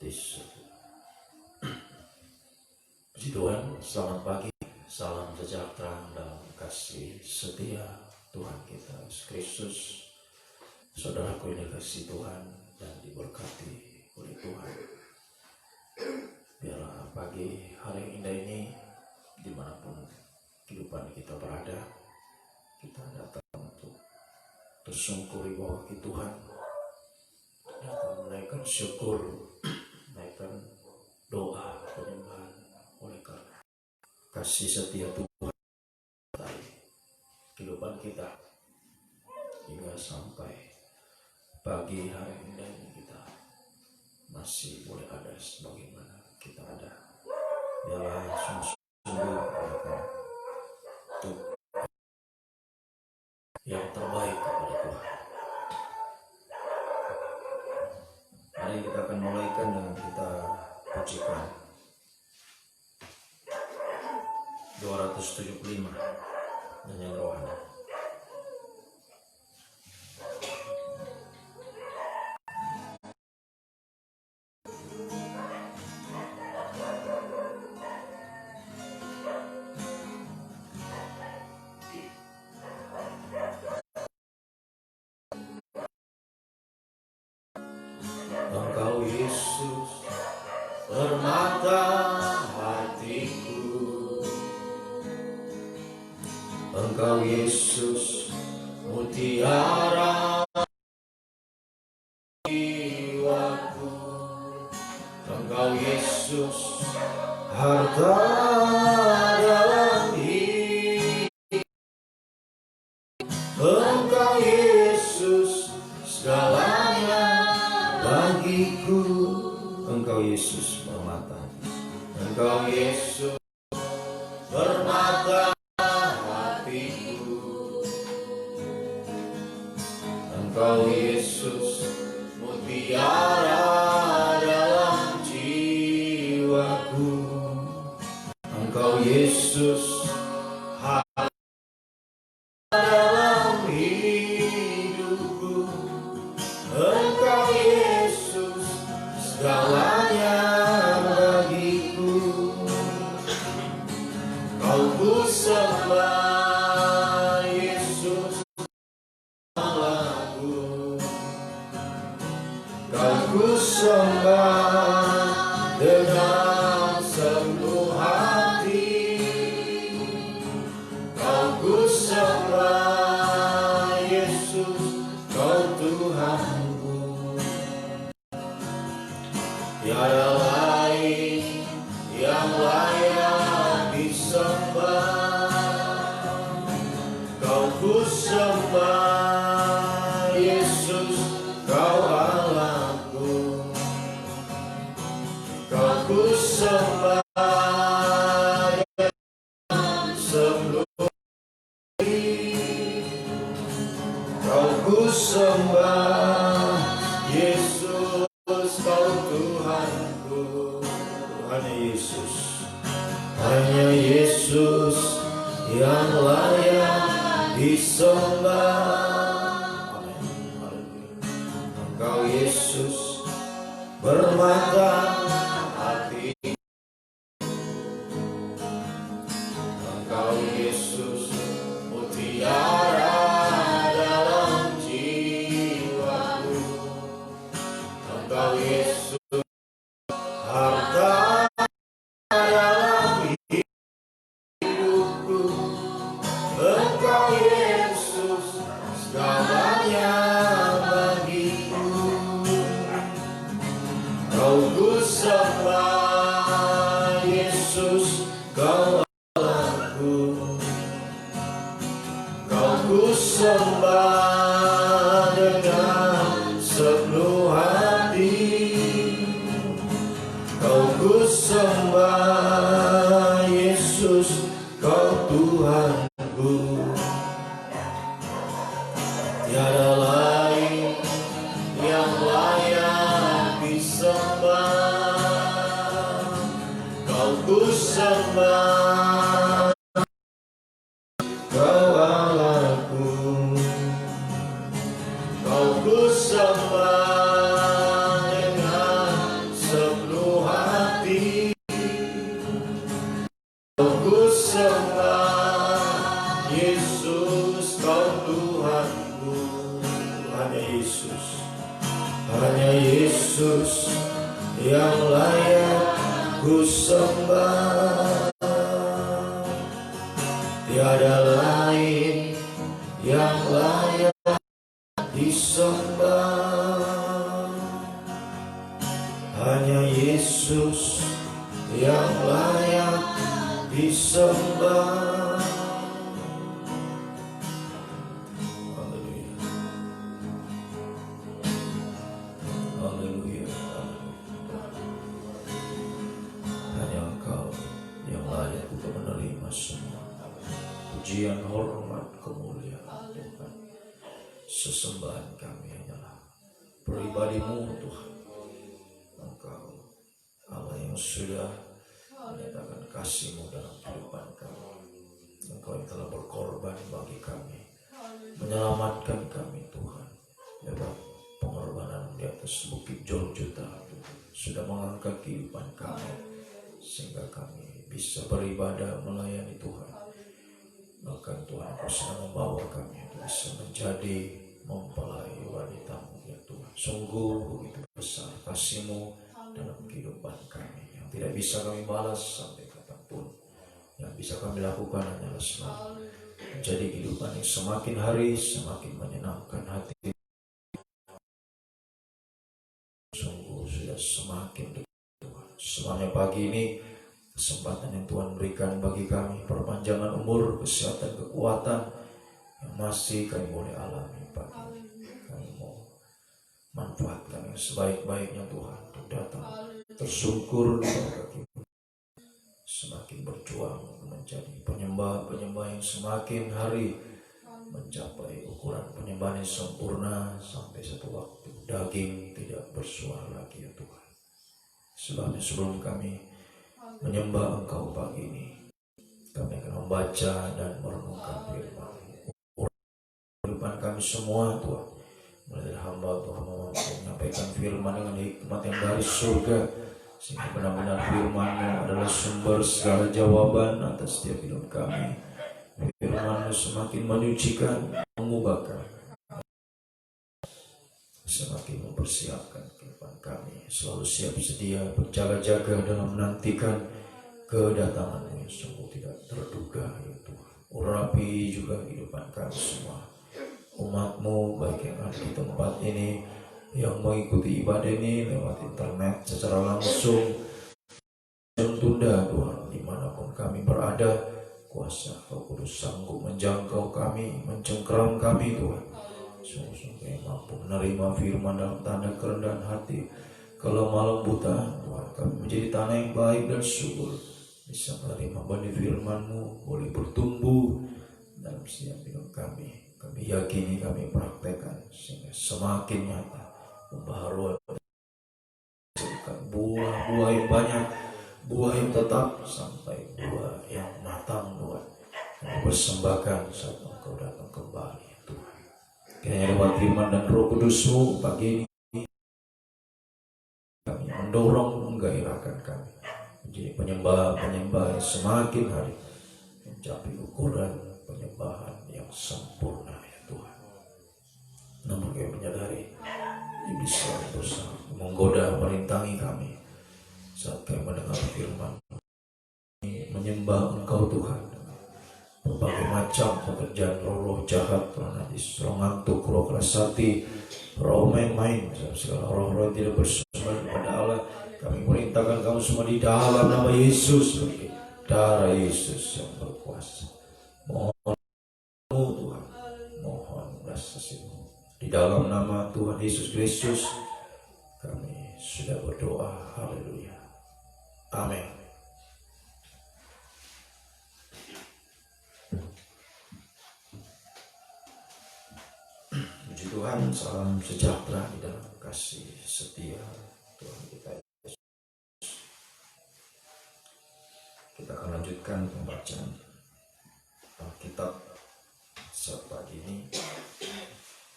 Yesus. Puji Tuhan, selamat pagi, salam sejahtera dalam kasih setia Tuhan kita Yesus Kristus. Saudaraku ini kasih Tuhan dan diberkati oleh Tuhan. Biarlah pagi hari yang indah ini, dimanapun kehidupan kita berada, kita datang untuk tersungkur di bawah kaki Tuhan, datang menaikkan syukur, menaikkan doa penyembahan oleh karena kasih setia Tuhan dari kehidupan kita hingga sampai pagi hari ini kita masih boleh ada sebagaimana kita ada. Biarlah sungguh-sungguh untuk yang terbaik kepada Tuhan. Mari kita akan mulaikan dengan kita pujikan 275 nyanyian rohani. Engkau Yesus, permata hatiku. Engkau Yesus, mutiara jiwaku. Engkau Yesus, harta dalam hidup. Engkau Yesus, segalanya bagiku. Engkau Yesus permata, Engkau Yesus permata hatiku. Engkau Yesus mutiara dalam jiwaku. Engkau Yesus harta dalam hidupku. Engkau Yesus segalanya bagiku. Kau ku sembah Yesus Allahku. Kau ku sembah dengan seluruh hati. Kau ku sembah Yesus, Kau Tuhanku. Tiada lain yang layak disembah. Kau ku sembah Yesus, Kau Allahku. Kau ku sembah seluruh hati. Kau ku sembah Yesus, Kau Tuhanku. Hanya Yesus, hanya Yesus yang layak disembah. Engkau Yesus bermata hati. Engkau Yesus mutiara dalam jiwaku. Engkau Yesus harta dalam hidupku. Engkau Yesus segalanya bagiku. Kau ku sembah Yesus, Kau Allahku. Kau ku sembah dengan sepenuh hati. Kau ku sembah Yesus, Kau Tuhanku. Tiada lain yang layak disembah. Kau ku sembah, Kau Allahku. Kau ku sembah dengan sepenuh Hanya Yesus yang layak ku sembah, tiada lain yang layak disembah. Hanya Yesus yang layak disembah. Haleluya, haleluya, hanya Engkau yang layak untuk menerima semua pujian, hormat, kemuliaan Tuhan. Sesembahan kami hanyalah pribadi-Mu Tuhan. Engkau Allah yang sudah menyatakan kasih-Mu dalam kehidupan kami. Engkau yang telah berkorban bagi kami, menyelamatkan kami Tuhan. Lewat pengorbanan di atas bukit Golgota sudah mengangkat kehidupan kami, sehingga kami bisa beribadah melayani Tuhan. Bahkan Tuhan Engkau sedang membawa kami untuk bisa menjadi mempelai wanita-Mu ya Tuhan. Sungguh begitu besar kasih-Mu dalam kehidupan kami, yang tidak bisa kami balas sampai kapanpun. Yang bisa kami lakukan hanyalah selalu menjadi kehidupan yang semakin hari semakin menyenangkan hati. Sungguh sudah semakin dekat Tuhan. Semuanya pagi ini kesempatan yang Tuhan berikan bagi kami, perpanjangan umur, kesehatan, kekuatan yang masih kami boleh alami pagi ini. Kami mau manfaatkan yang sebaik-baiknya Tuhan untuk datang tersungkur di bawah kaki-Mu, semakin berjuang menjadi penyembah-penyembah yang semakin hari mencapai ukuran penyembahan yang sempurna, sampai satu waktu daging tidak bersuara lagi ya Tuhan. Sebabnya sebelum kami menyembah Engkau pagi ini, kami akan membaca dan merenungkan firman kehidupan kami semua Tuhan. Mulai dari hamba Tuhan menyampaikan firman dengan hikmat yang dari surga, sehingga benar-benar firman-Mu adalah sumber segala jawaban atas setiap hidup kami. Firman-Mu semakin menyucikan, mengubahkan, semakin mempersiapkan kehidupan kami, selalu siap sedia berjaga-jaga dalam menantikan kedatangan-Mu yang sungguh tidak terduga ya Tuhan. Urapi juga kehidupan kami semua, umat-Mu baik yang ada di tempat ini, yang mengikuti ibadah ini lewat internet secara langsung dan tunda Tuhan, dimanapun kami berada, kuasa Roh Kudus sanggup menjangkau kami, mencengkeram kami Tuhan. Sungguh-sungguh yang mampu menerima firman dalam tanda kerendahan hati, kelemah lembutan Tuhan. Kami menjadi tanah yang baik dan subur, bisa menerima benih firman-Mu, boleh bertumbuh dalam setiap hidup kami. Kami yakini, kami praktekkan, sehingga semakin nyata pembaharuan, buah-buah yang banyak, buah yang tetap, sampai buah yang matang Tuhan, yang persembahkan saat Engkau datang kembali Tuhan. Kiranya lewat firman dan Roh Kudus-Mu pagi ini, kami mendorong, menggairahkan kami menjadi penyembah-penyembah yang semakin hari mencapai ukuran penyembahan yang sempurna ya Tuhan. Namun kami menyadari iblis selalu berusaha menggoda, merintangi kami saat kami mendengar firman, menyembah Engkau Tuhan. Berbagai macam pekerjaan roh-roh jahat, roh najis, roh ngantuk, roh keras hati, roh main-main, segala roh-roh yang tidak bersumber kepada Allah, kami merintahkan kamu semua di dalam nama Yesus, darah Yesus yang berkuasa. Mohon Tuhan, mohon belas kasih-Mu. Di dalam nama Tuhan Yesus Kristus kami sudah berdoa. Haleluya. Amin. Puji Tuhan, salam sejahtera di dalam kasih setia Tuhan kita. Kita akan lanjutkan pembacaan Alkitab saat pagi ini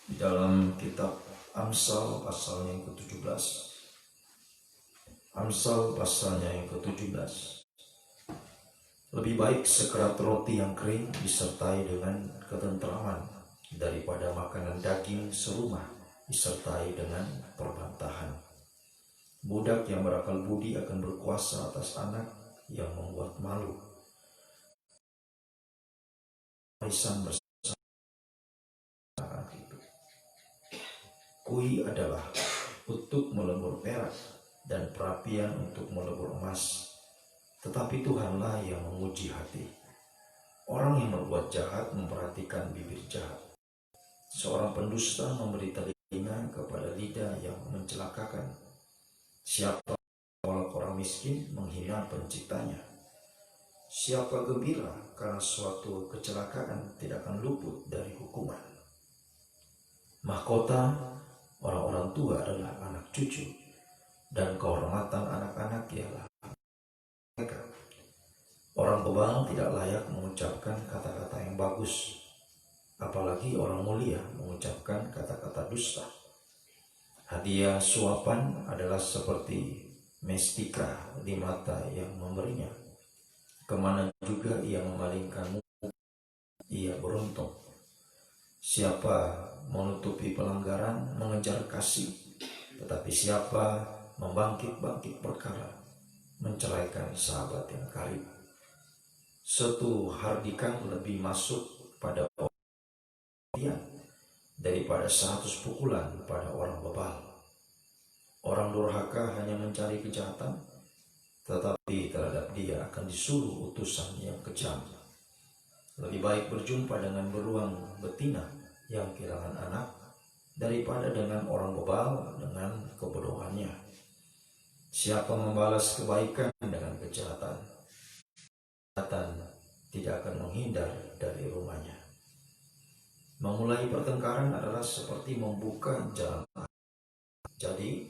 di dalam kitab Amsal pasal yang ke-17. Amsal pasalnya yang ke-17. Lebih baik sekerat roti yang kering disertai dengan ketentraman daripada makanan daging serumah disertai dengan perbantahan. Budak yang berakal budi akan berkuasa atas anak yang membuat malu. Warisan bersama itu. Kui adalah untuk melebur perak dan perapian untuk melebur emas. Tetapi Tuhanlah yang menguji hati. Orang yang berbuat jahat memperhatikan bibir jahat. Seorang pendusta memberi telinga kepada lidah yang mencelakakan. Siapa menolak orang miskin menghina penciptanya. Siapa gembira karena suatu kecelakaan tidak akan luput dari hukuman. Mahkota orang-orang tua adalah anak cucu, dan kehormatan anak-anak ialah mereka. Orang bebal tidak layak mengucapkan kata-kata yang bagus, apalagi orang mulia mengucapkan kata-kata dusta. Hadiah suapan adalah seperti mestika di mata yang memberinya. Kemana juga ia memalingkanmu, ia beruntung. Siapa menutupi pelanggaran mengejar kasih, tetapi siapa membangkit-bangkit perkara menceraikan sahabat yang karib. Satu hardikan lebih masuk pada orang daripada 100 pukulan pada orang bebal. Orang durhaka hanya mencari kejahatan, tetapi terhadap dia akan disuruh utusan yang kejam. Lebih baik berjumpa dengan beruang betina yang kehilangan anak daripada dengan orang bebal dengan kebodohannya. Siapa membalas kebaikan dengan kejahatan, kejahatan tidak akan menghindar dari rumahnya. Memulai pertengkaran adalah seperti membuka jalan. Jadi,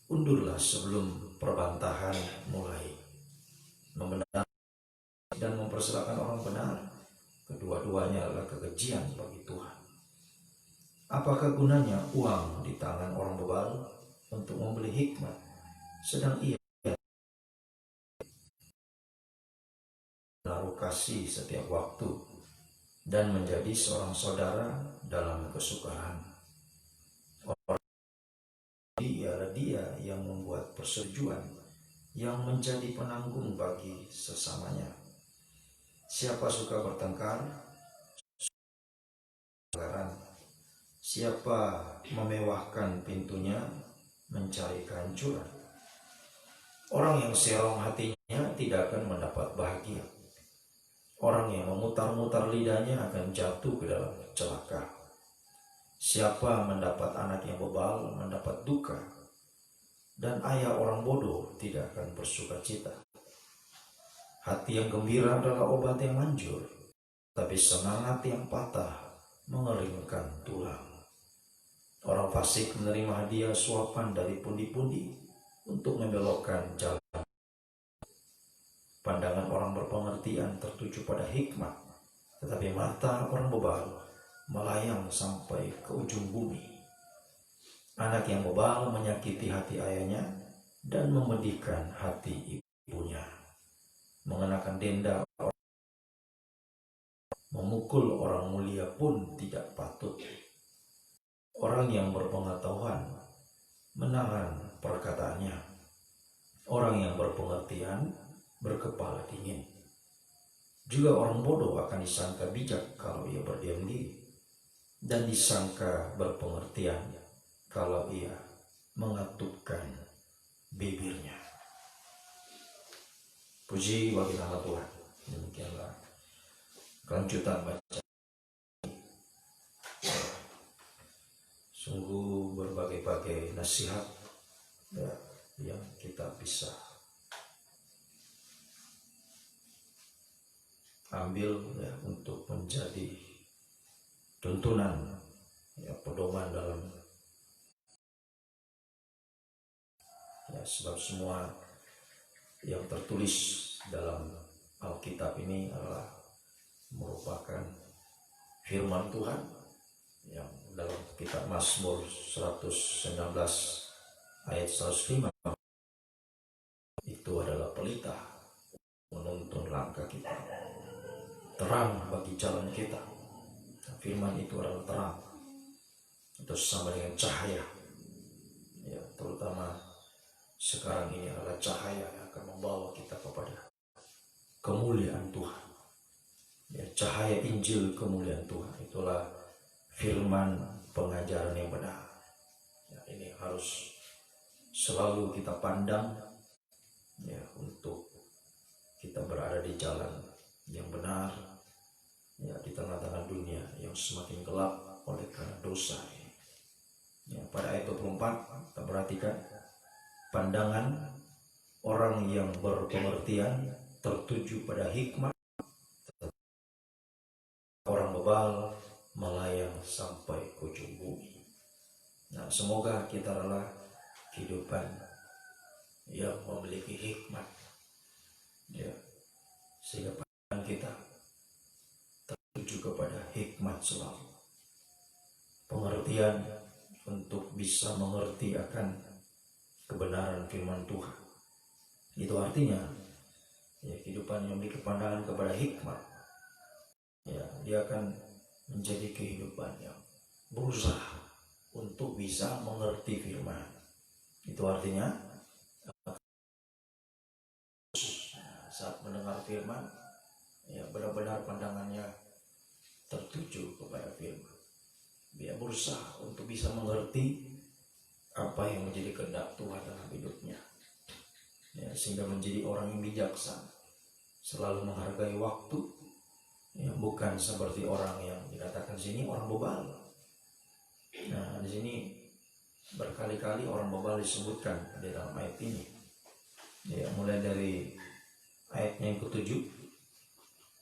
undurlah sebelum perbantahan mulai. Membenarkan dan mempersilahkan orang benar, kedua-duanya adalah kekejian bagi Tuhan. Apakah gunanya uang di tangan orang bebal untuk membeli hikmat, sedang ia menaruh kasih setiap waktu dan menjadi seorang saudara dalam kesukaran. Orang ialah dia yang membuat persetujuan, yang menjadi penanggung bagi sesamanya. Siapa suka bertengkar, siapa memewahkan pintunya, mencari kehancuran. Orang yang serong hatinya tidak akan mendapat bahagia. Orang yang memutar-mutar lidahnya akan jatuh ke dalam celaka. Siapa mendapat anak yang bebal mendapat duka, dan ayah orang bodoh tidak akan bersuka cita. Hati yang gembira adalah obat yang manjur, tapi semangat yang patah mengeringkan tulang. Orang fasik menerima hadiah suapan dari pundi-pundi untuk membelokkan jalan. Pandangan orang berpengertian tertuju pada hikmat, tetapi mata orang bebal melayang sampai ke ujung bumi. Anak yang bebal menyakiti hati ayahnya dan memedihkan hati ibunya. Mengenakan denda memukul orang mulia pun tidak patut. Orang yang berpengetahuan menahan perkataannya. Orang yang berpengertian berkepala dingin. Juga orang bodoh akan disangka bijak kalau ia berdiam diri, dan disangka berpengertian kalau ia mengatupkan bibirnya. Puji bagi nama Tuhan. Demikianlah kelanjutan baca. Sungguh berbagai-bagai nasihat ya, yang kita bisa ambil ya, untuk menjadi tuntunan ya, pedoman dalam ya, sebab semua yang tertulis dalam Alkitab ini adalah merupakan firman Tuhan yang dalam kitab Mazmur 119 ayat 105 itu adalah pelita menuntun langkah kita, terang bagi jalan kita. Firman itu adalah terang. atau sama dengan cahaya. Ya, terutama sekarang ini adalah cahaya yang akan membawa kita kepada kemuliaan Tuhan. Ya, cahaya Injil kemuliaan Tuhan, itulah firman pengajaran yang benar. Ya, ini harus selalu kita pandang, ya, untuk kita berada di jalan yang benar, ya, di tengah-tengah dunia yang semakin gelap oleh karena dosa ini. Ya, pada ayat 24 kita perhatikan pandangan orang yang berpengertian tertuju pada hikmat, orang bebal melayang sampai ke ujung bumi. Nah, semoga kita adalah kehidupan yang memiliki hikmat, ya, sehingga pandangan kita tertuju kepada hikmat selalu, pengertian untuk bisa mengerti akan kebenaran firman Tuhan. Itu artinya, ya, kehidupan yang memiliki pandangan kepada hikmat, ya, dia akan menjadi kehidupan yang berusaha untuk bisa mengerti firman. Itu artinya saat mendengar firman, ya, benar-benar pandangannya tertuju kepada firman. Dia berusaha untuk bisa mengerti apa yang menjadi kehendak Tuhan dalam hidupnya, ya, sehingga menjadi orang yang bijaksana, selalu menghargai waktu, ya, bukan seperti orang yang dikatakan sini orang bebal. Nah, di sini berkali-kali orang bebal disebutkan di dalam ayat ini. Ya, mulai dari ayatnya yang ke-7,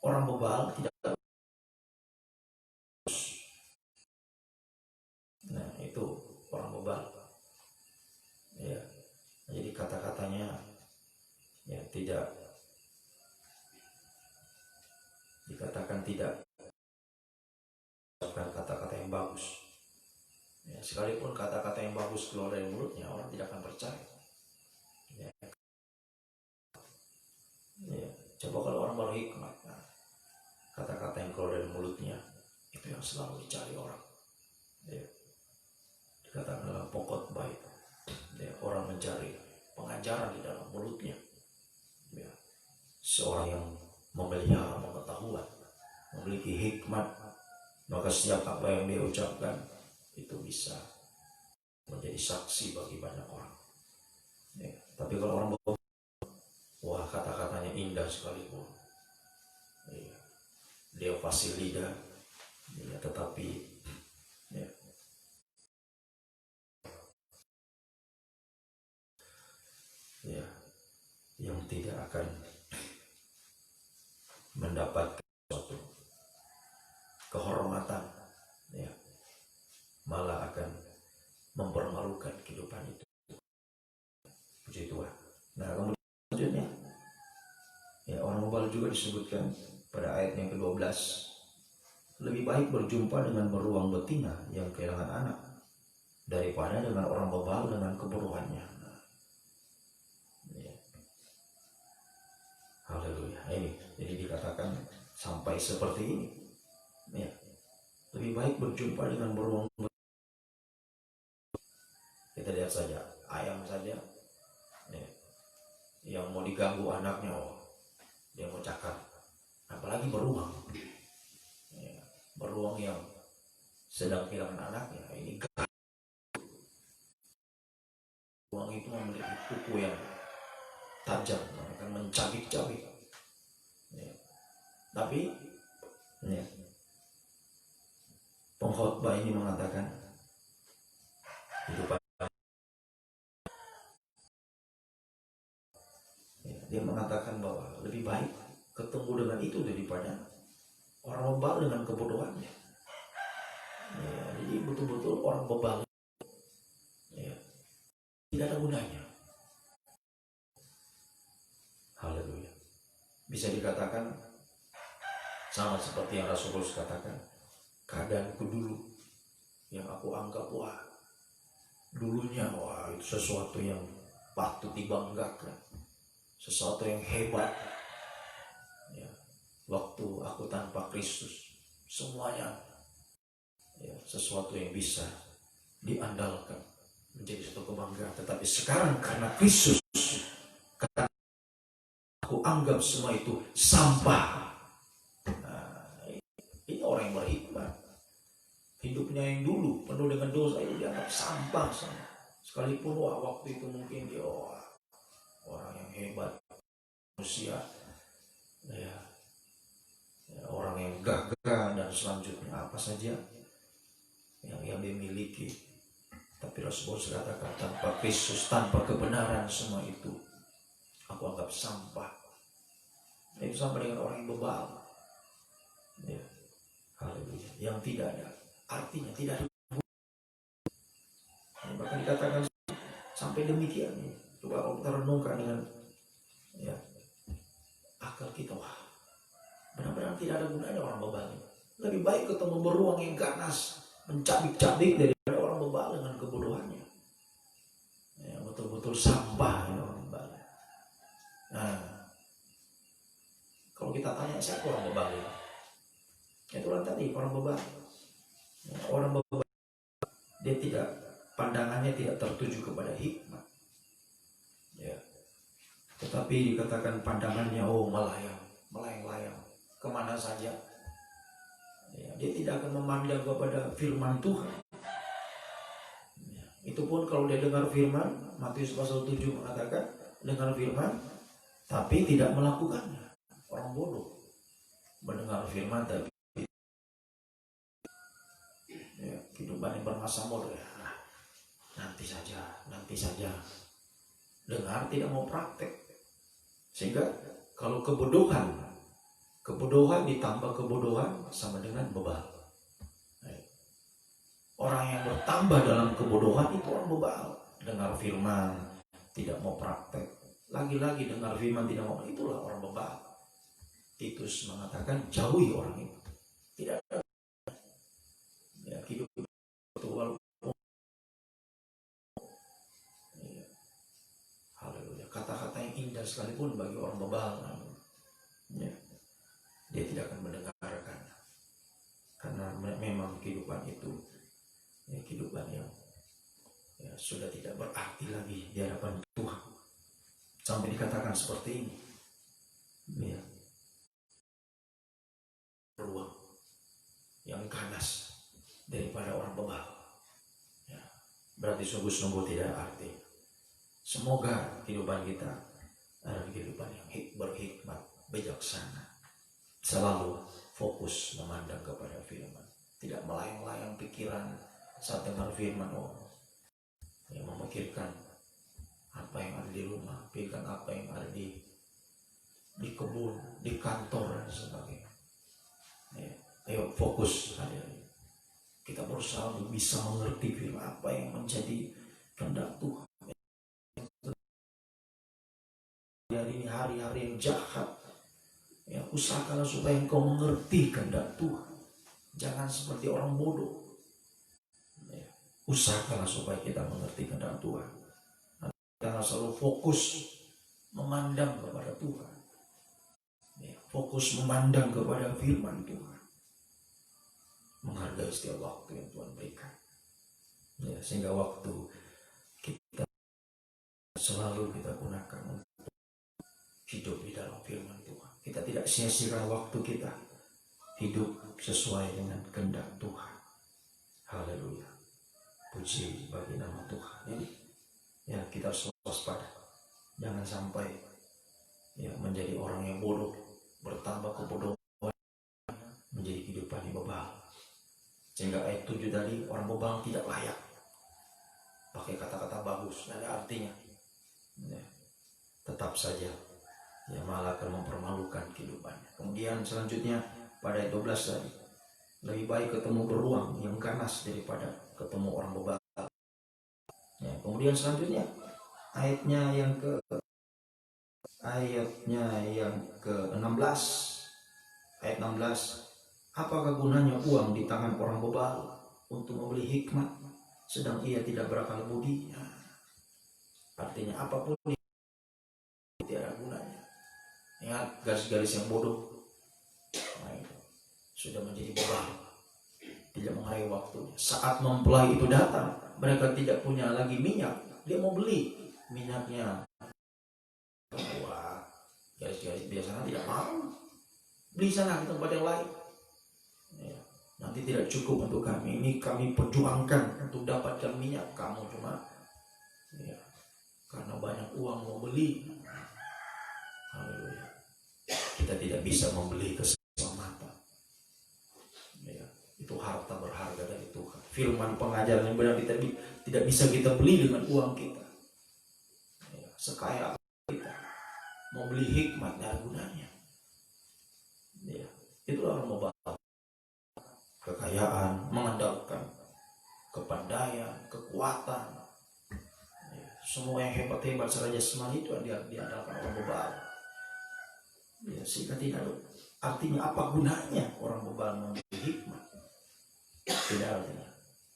orang bebal tidak. Nah, itu orang bebal. Ya, jadi kata-katanya, ya, tidak dikatakan tidak kata-kata yang bagus. Ya, sekalipun kata-kata yang bagus keluar dari mulutnya, orang tidak akan percaya. Ya. Ya, coba kalau orang berhikmat, nah, kata-kata yang keluar dari mulutnya itu yang selalu dicari orang. Ya. Dikatakan dalam pokok baik, ya, orang mencari pengajaran di dalam mulutnya. Ya. Seorang yang memelihara pengetahuan, memiliki hikmat, maka setiap apa yang dia ucapkan itu bisa menjadi saksi bagi banyak orang. Ya. Tapi kalau orang bohong, wah, kata-katanya indah sekalipun, ya, dia fasih lidah, ya, tetapi, ya, ya, yang tidak akan mendapatkan suatu kehormatan, ya, malah akan mempermalukan kehidupan itu. Puji Tuhan. Nah, kemudian selanjutnya, ya, orang bebal juga disebutkan pada ayat yang ke-12. Lebih baik berjumpa dengan beruang betina yang kehilangan anak daripada dengan orang bebal dengan kebodohannya. Nah, ya. Haleluya. Ini jadi dikatakan sampai seperti ini. Ya. Lebih baik berjumpa dengan beruang betina. Kita lihat saja ayam saja, ya, yang mau diganggu anaknya, oh, dia mau cakar, apalagi beruang, ya, beruang yang sedang kehilangan anaknya. Ini beruang itu memiliki kuku yang tajam, akan mencabik-cabik, ya. Tapi, ya, pengkhotbah ini mengatakan hidup, ya, dia mengatakan bahwa lebih baik ketemu dengan itu daripada orang bebal dengan kebodohannya. Ya, jadi betul-betul orang bebal, ya, tidak ada gunanya. Haleluya. Bisa dikatakan sama seperti yang Rasul Paulus katakan, keadaanku dulu yang aku anggap, wah, dulunya, wah, itu sesuatu yang patut dibanggakan, sesuatu yang hebat, ya, waktu aku tanpa Kristus, semuanya, ya, sesuatu yang bisa diandalkan, menjadi satu kebanggaan. Tetapi sekarang karena Kristus, karena aku anggap semua itu sampah. Nah, ini orang yang berhikmat. Hidupnya yang dulu penuh dengan dosa itu dianggap sampah sama. Sekalipun waktu itu mungkin dia orang yang hebat, manusia, ya, orang yang gagah dan selanjutnya apa saja yang dia miliki. Tapi Rasul katakan tanpa Kristus, tanpa kebenaran semua itu aku anggap sampah. Itu sama dengan orang yang bebal, ya, haleluya, yang tidak ada artinya, tidak ada. Bahkan dikatakan sampai demikian. Coba kalau kita renungkan dengan akal kita, benar-benar tidak ada gunanya orang bebal. Lebih baik ketemu beruang yang ganas, mencabik-cabik daripada orang bebal dengan kebodohannya. Betul-betul sampah orang bebal. Nah, kalau kita tanya siapa orang bebal ya? Itulah tadi orang bebal. Orang bebal dia tidak, pandangannya tidak tertuju kepada hikmat. Ya. Tetapi dikatakan pandangannya melayang-layang kemana saja. Ya, dia tidak akan memandang kepada firman Tuhan. Ya, itu pun kalau dia dengar firman, Matius pasal 7 mengatakan dengar firman tapi tidak melakukannya. Orang bodoh mendengar firman tapi kehidupan yang bermasa bodoh, ya, nanti saja dengar tidak mau praktek. Sehingga kalau kebodohan ditambah kebodohan sama dengan bebal. Orang yang bertambah dalam kebodohan itu orang bebal. Dengar firman tidak mau praktek, lagi-lagi dengar firman tidak mau, itulah orang bebal. Titus mengatakan jauhi orang itu. Tidak ada hidup betul. Haleluya. Kata-kata yang indah sekalipun bagi orang bebal, ya, dia tidak akan mendengarkan. Karena memang kehidupan itu kehidupan yang sudah tidak berarti lagi di hadapan Tuhan. Sampai dikatakan seperti ini, ya, peluang yang ganas daripada orang bebal, ya, berarti sungguh-sungguh tidak arti. Semoga kehidupan kita adalah kehidupan yang berhikmat, bijaksana, selalu fokus memandang kepada firman, tidak melayang-layang pikiran saat dengar firman. Yang memikirkan apa yang ada di rumah, pikirkan apa yang ada di kebun, di kantor dan sebagainya. Ayo fokus hadirin. Kita berusaha untuk bisa mengerti firman, apa yang menjadi kehendak Tuhan. Hari ini hari-hari yang jahat. Ya, usahakanlah supaya engkau mengerti kehendak Tuhan. Jangan seperti orang bodoh. Ya, usahakanlah supaya kita mengerti kehendak Tuhan. Kita selalu fokus memandang kepada Tuhan. Ya, fokus memandang kepada firman Tuhan. Menghargai setiap waktu yang Tuhan berikan. Ya, sehingga waktu kita selalu kita gunakan untuk hidup di dalam firman Tuhan. Kita tidak sia-siakan waktu kita hidup sesuai dengan kehendak Tuhan. Haleluya. Puji bagi nama Tuhan. Jadi ya, kita harus waspada. Jangan sampai menjadi orang yang bodoh, bertambah kebodohan menjadi kehidupan yang bebal. Sehingga ayat 7 tadi, orang bebal tidak layak. Pakai kata-kata bagus, ada artinya. Ya, tetap saja malah akan mempermalukan kehidupannya. Kemudian selanjutnya pada ayat 12 tadi, lebih baik ketemu beruang yang ganas daripada ketemu orang bebal. Ya, kemudian selanjutnya ayatnya yang ke-16. Ayat 16. Apakah gunanya uang di tangan orang bebal untuk membeli hikmat, sedang ia tidak berakal budi? Artinya apapun tidak ada gunanya. Ingat garis-garis yang bodoh, itu sudah menjadi bebal. tidak menghargai waktunya. Saat mempelai itu datang, mereka tidak punya lagi minyak, dia mau beli minyaknya. Wah, garis-garis biasanya tidak mau, beli sana di tempat yang lain. Ya, nanti tidak cukup untuk kami, ini kami perjuangkan untuk dapatkan minyak, kamu cuma ya, karena banyak uang mau beli. Haleluya. Kita tidak bisa membeli keselamatan. Ya, itu harta berharga dari Tuhan. Firman pengajaran yang benar tidak bisa kita beli dengan uang kita. Ya, sekaya kita mau beli hikmat, tidak ada gunanya. Ya, itulah orang mau bawa kekayaan, mengandalkan kepandaian, kekuatan. Ya, semua yang hebat-hebat secara jasmani itu diandalkan orang bebal. Ya, sehingga tidak artinya apa gunanya orang bebal membeli hikmat. Tidak artinya.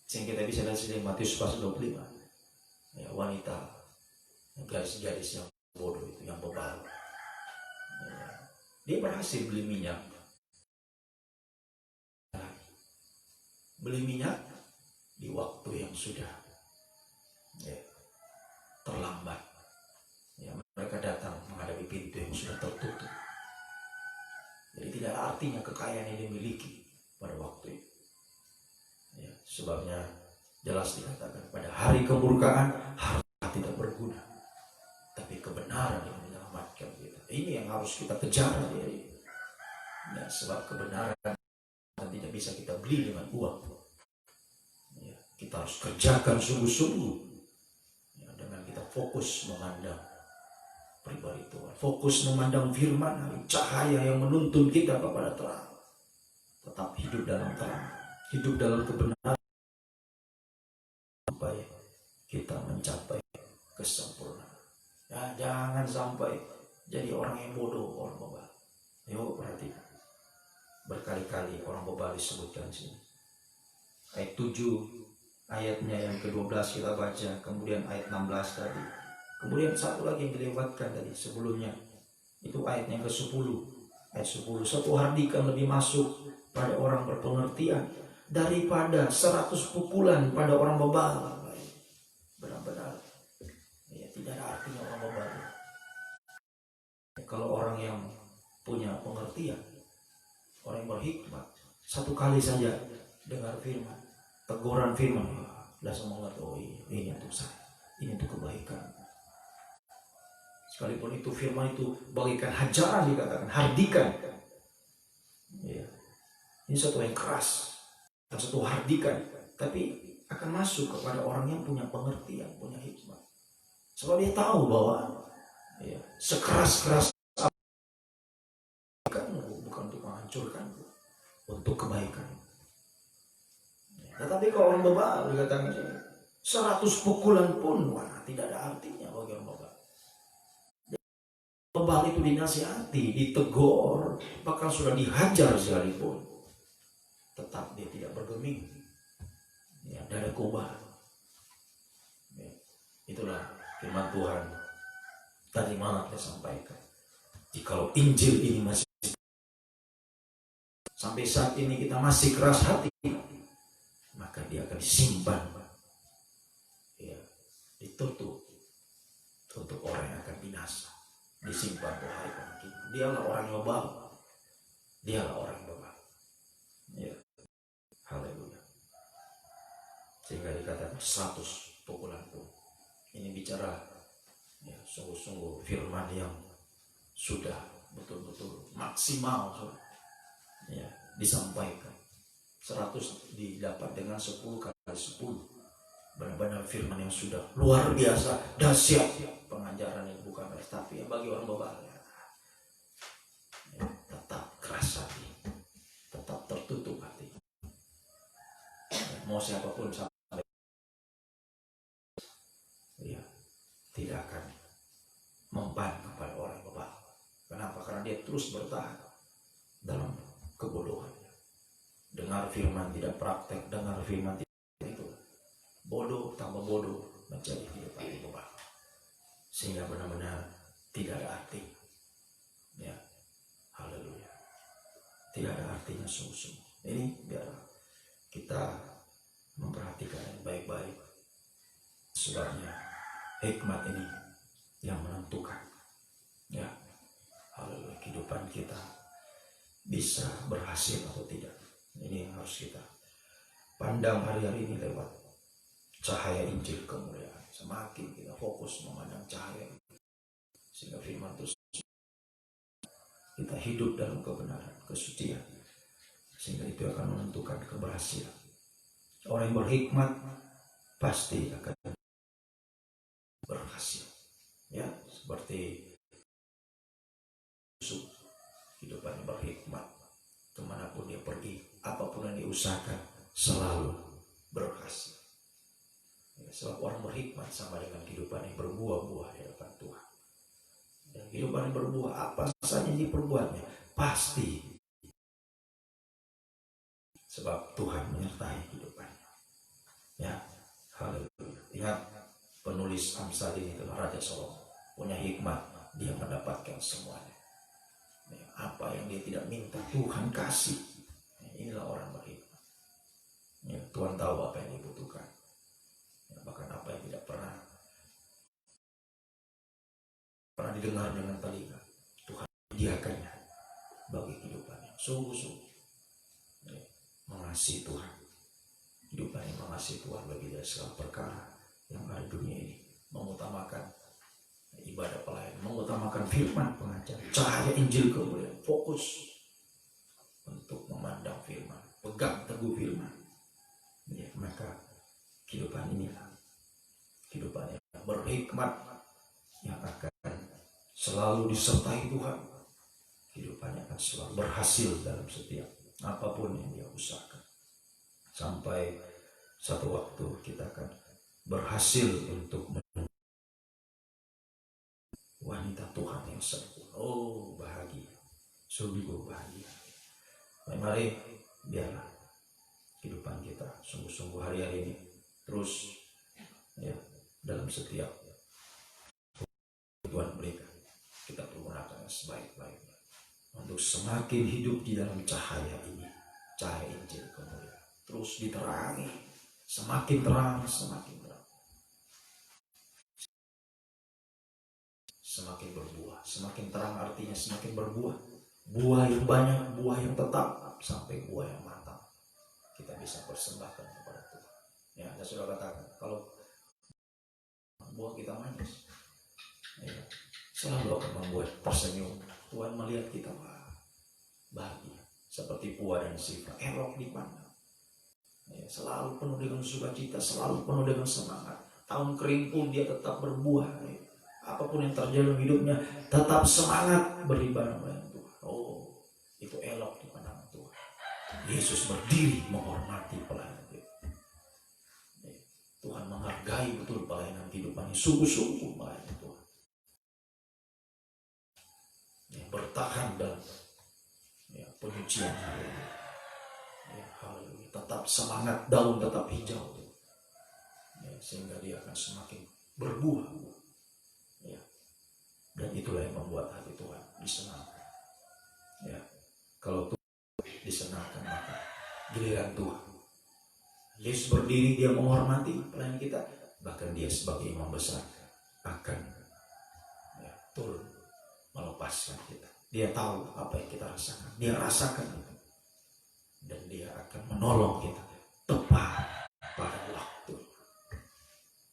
Sehingga kita bisa lihat di Matius pasal 25. Ya, wanita gadis-gadis yang bodoh itu, yang bebal. Ya, dia berhasil beli minyak. Beli minyak di waktu yang sudah terlambat. Ya, mereka datang menghadapi pintu yang sudah tertutup. Jadi tidak ada artinya kekayaan yang dimiliki pada waktu itu. Ya, sebabnya jelas dikatakan pada hari kemurkaan harta tidak berguna, tapi kebenaran yang menyelamatkan kita. Ini yang harus kita kejar. Ya, sebab kebenaran tidak bisa kita beli dengan uang. Ya, kita harus kerjakan sungguh-sungguh. Ya, dengan kita fokus memandang pribadi Tuhan, fokus memandang firman, cahaya yang menuntun kita kepada terang. Tetap hidup dalam terang, hidup dalam kebenaran, sampai kita mencapai kesempurnaan. Ya, jangan sampai jadi orang yang bodoh, orang bebal. Yuk perhatikan, berkali-kali orang bebal disebutkan sini. Ayat 7, ayatnya yang ke-12 kita baca, kemudian ayat 16 tadi. Kemudian satu lagi yang dilewatkan tadi sebelumnya, itu ayatnya ke-10. Ayat 10, satu hardikan lebih masuk pada orang berpengertian daripada 100 pukulan pada orang bebal. Benar-benar ya, tidak ada artinya orang bebal. Kalau orang yang punya pengertian, orang yang berhikmat, satu kali saja dengar firman, teguran firman, langsung mengerti, oh ini untuk saya, ini untuk kebaikan. Sekalipun itu firman itu bagikan hajaran, dikatakan hardikan. Ya. Ini satu yang keras, dan satu hardikan, tapi akan masuk kepada orang yang punya pengertian, punya hikmat. Sebab dia tahu bahwa ya, sekeras-keras bukan untuk menghancurkan, untuk kebaikan. Ya, tetapi kalau orang bebal dikatakan 100 pukulan pun, wah, tidak ada artinya bagi orang bebal. Bebal itu dinasihati, ditegur, bahkan sudah dihajar sekalipun, tetap dia tidak bergeming. Ya, ada kobar. Ya, itulah firman Tuhan tadi malam saya sampaikan. Jikalau Injil ini masih sampai saat ini kita masih keras hati, maka dia akan disimpan, ya, ditutup untuk orang yang akan binasa. Disimpan untuk hari penghakiman. Dialah orang yang bebal. Dialah orang yang bebal. Ya. Haleluya. Sehingga dikatakan 100 pukulan pun. Ini bicara ya, sungguh-sungguh firman yang sudah betul-betul maksimal, ya, disampaikan. 100 didapat dengan 10 kali 10. Benar-benar firman yang sudah luar biasa, dahsyat. Pengajaran yang bukan tapi bagi orang bebal, ya, tetap keras hati, tetap tertutup hati. Ya, mau siapapun sampai, ya, tidak akan memban kepada orang bebal. Kenapa? Karena dia terus bertahan dalam kebodohannya. Dengar firman tidak praktek, dengar firman tidak itu. Bodoh tambah bodoh menjadi kehidupan yang bebal. Sehingga benar-benar tidak ada arti. Ya, haleluya. Tidak ada artinya sungguh-sungguh. Ini biar kita Sebabnya hikmat ini yang menentukan, ya, haleluya, kehidupan kita bisa berhasil atau tidak. Ini yang harus kita pandang hari-hari ini lewat cahaya Injil kemuliaan. Semakin kita fokus memandang cahaya ini, sehingga firman terus kita hidup dalam kebenaran, kesucian, sehingga itu akan menentukan keberhasilan. Orang yang berhikmat pasti akan berhasil, ya, seperti Yusuf. Hidupan yang berhikmat, kemanapun dia pergi, apapun yang diusahakan selalu berhasil, ya, sebab orang berhikmat sama dengan kehidupan yang berbuah-buah di hadapan Tuhan. Dan kehidupan yang berbuah, apa saja diperbuatnya pasti, sebab Tuhan menyertai kehidupannya, ya, haleluya. Ingat, penulis Amsal ini adalah Raja Salomo, punya hikmat, dia mendapatkan semuanya. Ya, apa yang dia tidak minta Tuhan kasih. Ya, inilah orang berhikmat. Ya, Tuhan tahu apa yang dibutuhkan, ya, bahkan apa yang tidak pernah didengar dengan telinga, Tuhan menyediakannya bagi kehidupan yang sungguh-sungguh, ya, mengasihi Tuhan. Kehidupan yang mengasihi Tuhan bagi dia segala perkara yang ada di dunia ini, mengutamakan ibadah pelayanan, mengutamakan firman pengajar, cahaya Injil kemuliaan, fokus untuk memandang firman, pegang teguh firman, ya, maka kehidupan inilah kehidupan yang berhikmat, yang akan selalu disertai Tuhan. Kehidupannya akan selalu berhasil dalam setiap apapun yang dia usahakan, sampai satu waktu kita akan berhasil untuk wanita Tuhan yang sempurna. Oh, bahagia, sungguh bahagia. Mari biarlah kehidupan kita sungguh-sungguh hari-hari ini terus, ya, dalam setiap Tuhan berikan, kita pergunakan sebaik-baiknya untuk semakin hidup di dalam cahaya ini, cahaya Injil kemuliaan, terus diterangi, semakin terang, semakin terang, semakin berbuah, semakin terang artinya semakin berbuah, buah yang banyak, buah yang tetap, sampai buah yang matang kita bisa persembahkan kepada Tuhan. Ya, saya sudah katakan, kalau buah kita manis, ya, selalu akan membuat tersenyum. Tuhan melihat kita, wah, bahagia, seperti puah dan sifat, elok dipandang, ya, selalu penuh dengan sukacita, selalu penuh dengan semangat. Tahun kering pun dia tetap berbuah, ya. Apapun yang terjadi dalam hidupnya tetap semangat beribadah kepada Tuhan. Oh, itu elok di pandangan Tuhan. Yesus berdiri menghormati pelayanan itu. Tuhan menghargai betul pelayanan kehidupan yang sungguh-sungguh melayani Tuhan, yang bertahan dalam, ya, penyucian hari, ya, haleluya, tetap semangat, daun tetap hijau, ya, sehingga dia akan semakin berbuah, ya. Dan itulah yang membuat hati Tuhan disenangkan, ya. Kalau Tuhan disenangkan, maka giliran Tuhan, Yesus berdiri, dia menghormati pelayan kita, bahkan dia sebagai imam besar akan, ya, turun melepaskan kita. Dia tahu apa yang kita rasakan, dia rasakan itu, dan dia akan menolong kita tepat pada waktu.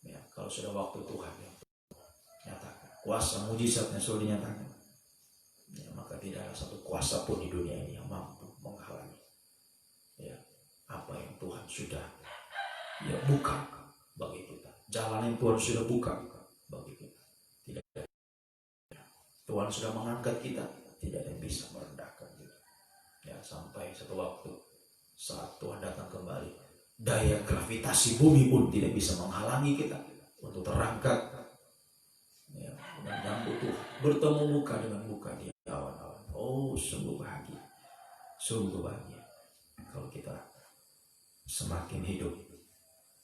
Ya, kalau sudah waktu Tuhan yang nyatakan, kuasa mujizatnya sudah dinyatakan, ya, maka tidak ada satu kuasa pun di dunia ini yang mampu menghalangi, ya, apa yang Tuhan sudah, ya, buka bagi kita. Jalan yang Tuhan sudah buka bagi kita, tidak ada. Tuhan sudah mengangkat kita, tidak ada yang bisa merendahkan kita, ya, sampai satu waktu saat Tuhan datang kembali, daya gravitasi bumi pun tidak bisa menghalangi kita untuk terangkat, ya, dan menyambut Tuhan, bertemu muka dengan muka di awan-awan. Oh, sungguh bahagia, sungguh bahagia kalau kita semakin hidup,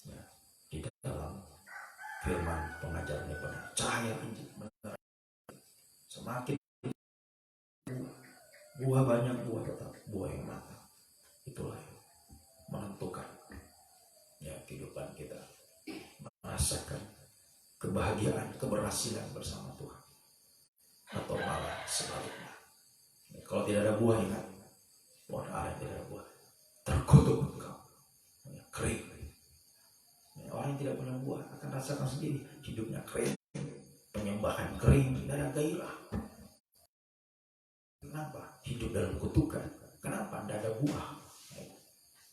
ya, di dalam firman pengajarannya benar, cahaya Injil benar, semakin buah banyak, buah tetap, buah yang matang. Itulah yang menentukan, ya, kehidupan kita merasakan kebahagiaan, keberhasilan bersama Tuhan. Atau malah sebaliknya. Kalau tidak ada buah, ingat, pohon aren tidak ada buah, terkutuk engkau, kering. Orang yang tidak punya buah akan rasakan sendiri hidupnya kering, penyembahan kering, tidak ada gairah. Kenapa? Hidup dalam kutukan. Kenapa? Tidak ada buah.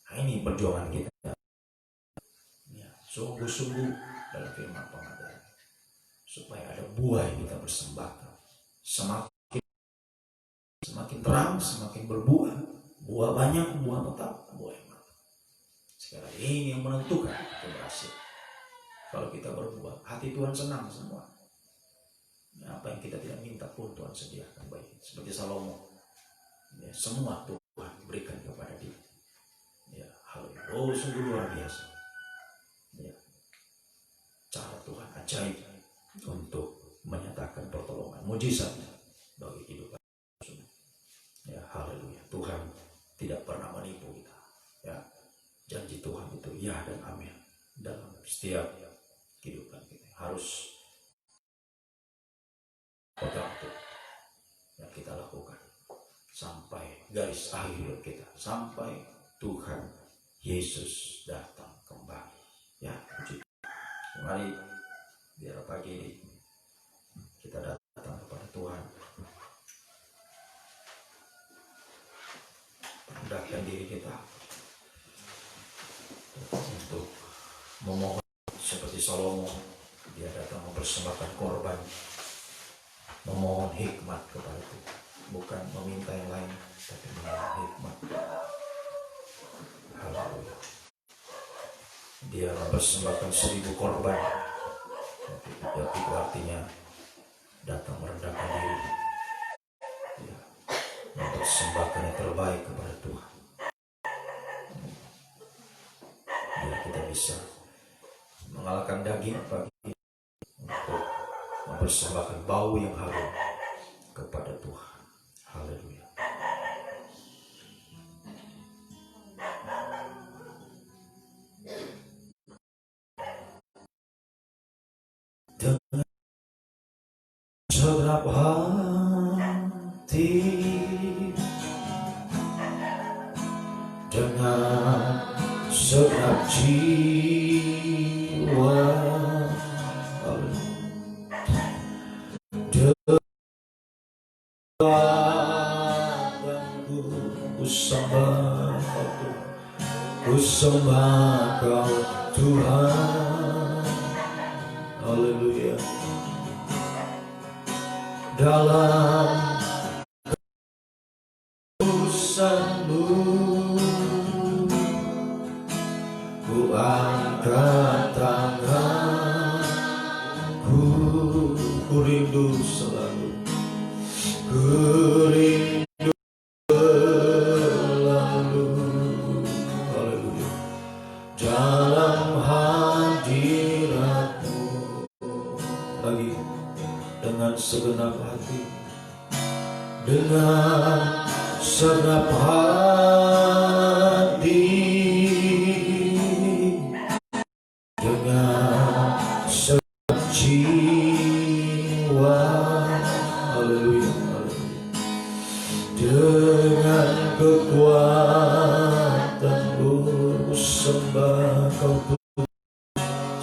Nah, ini perjuangan kita. Ya, sungguh-sungguh dalam firman pengajaran, supaya ada buah yang kita persembahkan. Semakin terang, semakin berbuah. Buah banyak, buah tetap, buah yang mantap. Sekarang ini yang menentukan keberhasilan. Kalau kita berbuah, hati Tuhan senang semua. Ya, apa yang kita tidak minta pun Tuhan sediakan baik. Seperti Salomo, ya, semua Tuhan berikan kepada dia. Ya, haleluya. Oh, sungguh luar biasa. Ya, cara Tuhan ajaib untuk menyatakan pertolongan, mujizat bagi kehidupan. Ya, haleluya. Tuhan tidak pernah menipu kita. Ya, janji Tuhan itu ya dan amin dalam setiap kehidupan kita. Harus pegang itu yang kita lakukan sampai garis akhir kita, sampai Tuhan Yesus datang kembali. Ya, puji Tuhan. Mari biar pagi ini kita datang kepada Tuhan, rendahkan diri kita untuk memohon seperti Salomo. Dia datang mempersembahkan korban, memohon hikmat kepada Tuhan, bukan meminta yang lain, tapi memohon hikmat. Haleluya. Dia mempersembahkan 1000 korban, tapi itu artinya datang merendahkan diri, ya, mempersembahkan yang terbaik kepada Tuhan, biar kita bisa mengalahkan daging bagi untuk mempersembahkan bau yang harum kepada Tuhan. Haleluya. Dengan segenap hati, dengan segenap jiwa, ku sembah Kau Tuhan. Haleluya. Dalam urusan-Mu ku angkat tanganku, ku rindu selalu, ku rindu selalu. Haleluya. Dalam hadirat-Mu, lagi dengan segenap hati, dengan segenap hati, dengan segenap jiwa. Haleluya, haleluya. Dengan kekuatan-Mu sembah Kau Tuhan,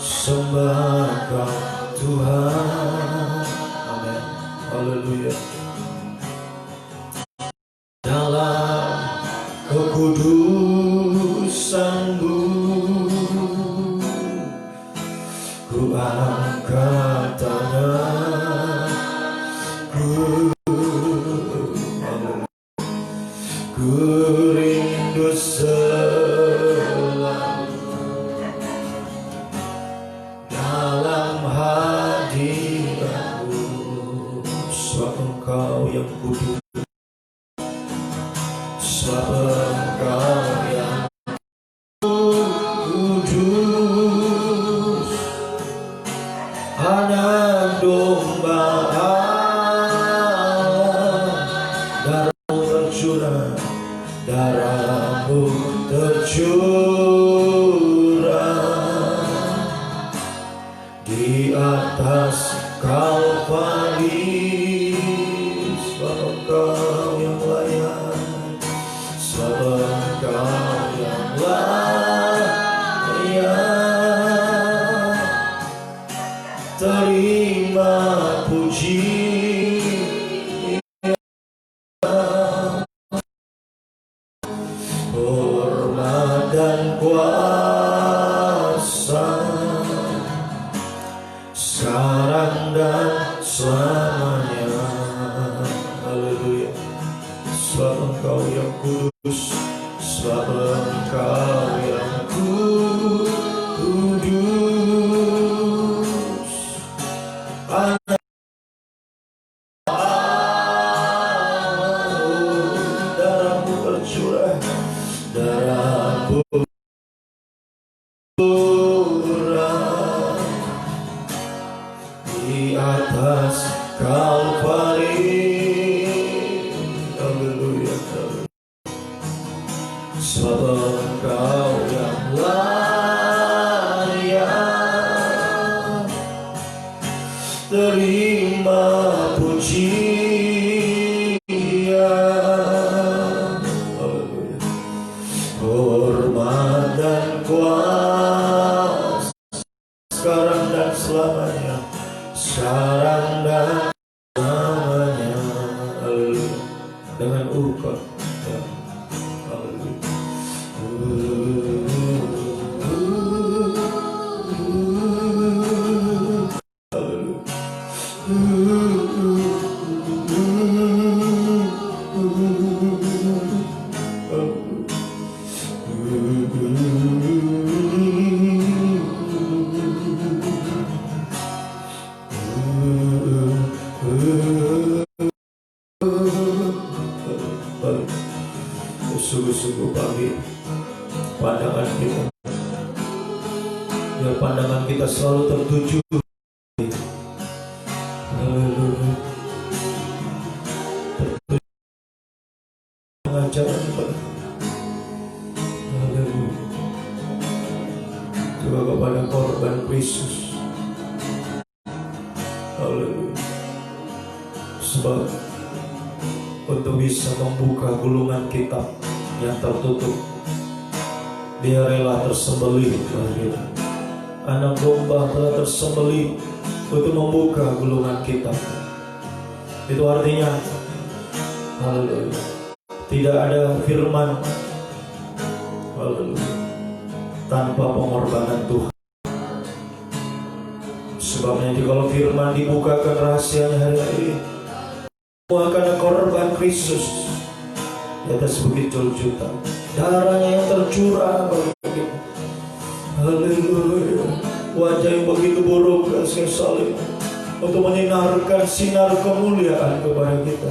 sembah Kau Tuhan. Amin. Haleluya. Dalam kekudusan-Mu ku angkat tanganku, ku rindu selalu dalam hadirat-Mu. Sebab Engkau yang kudus, sebab Engkau yang kudus, anak domba Allah, darah-Mu tercurah, darah-Mu tercurah di atas kuasa, sekarang dan selamanya. Haleluya. Sebab Engkau yang kudus, sebab Engkau yang kudus. Darahmu tercurah, darahmu di atas Kalvari. Haleluya. Sebab Engkau yang layak terima pujian. Haleluya. Hormat dan kuasa sekarang dan selamanya, sekarang dan selamanya. Haleluya. Dengan ukot ya. Haleluya. Sungguh-sungguh pagi pandangan kita, biar pandangan kita selalu tertuju. Haleluya. Tertuju pengajaran Tuhan. Haleluya. Juga kepada korban Kristus. Haleluya. Sebab untuk bisa membuka gulungan kitab yang tertutup, Dia rela tersembelih. Anak domba telah tersembelih untuk membuka gulungan kitab. Itu artinya, haleluya, tidak ada firman, haleluya, tanpa pengorbanan Tuhan. Sebab nanti kalau firman dibukakan rahasianya hari ini, semua karena korban Kristus di atas bukit Golgota, darahnya yang tercurah bagi kita. Haleluya. Wajah yang begitu buruk kasih salib untuk menyinarkan sinar kemuliaan kepada kita.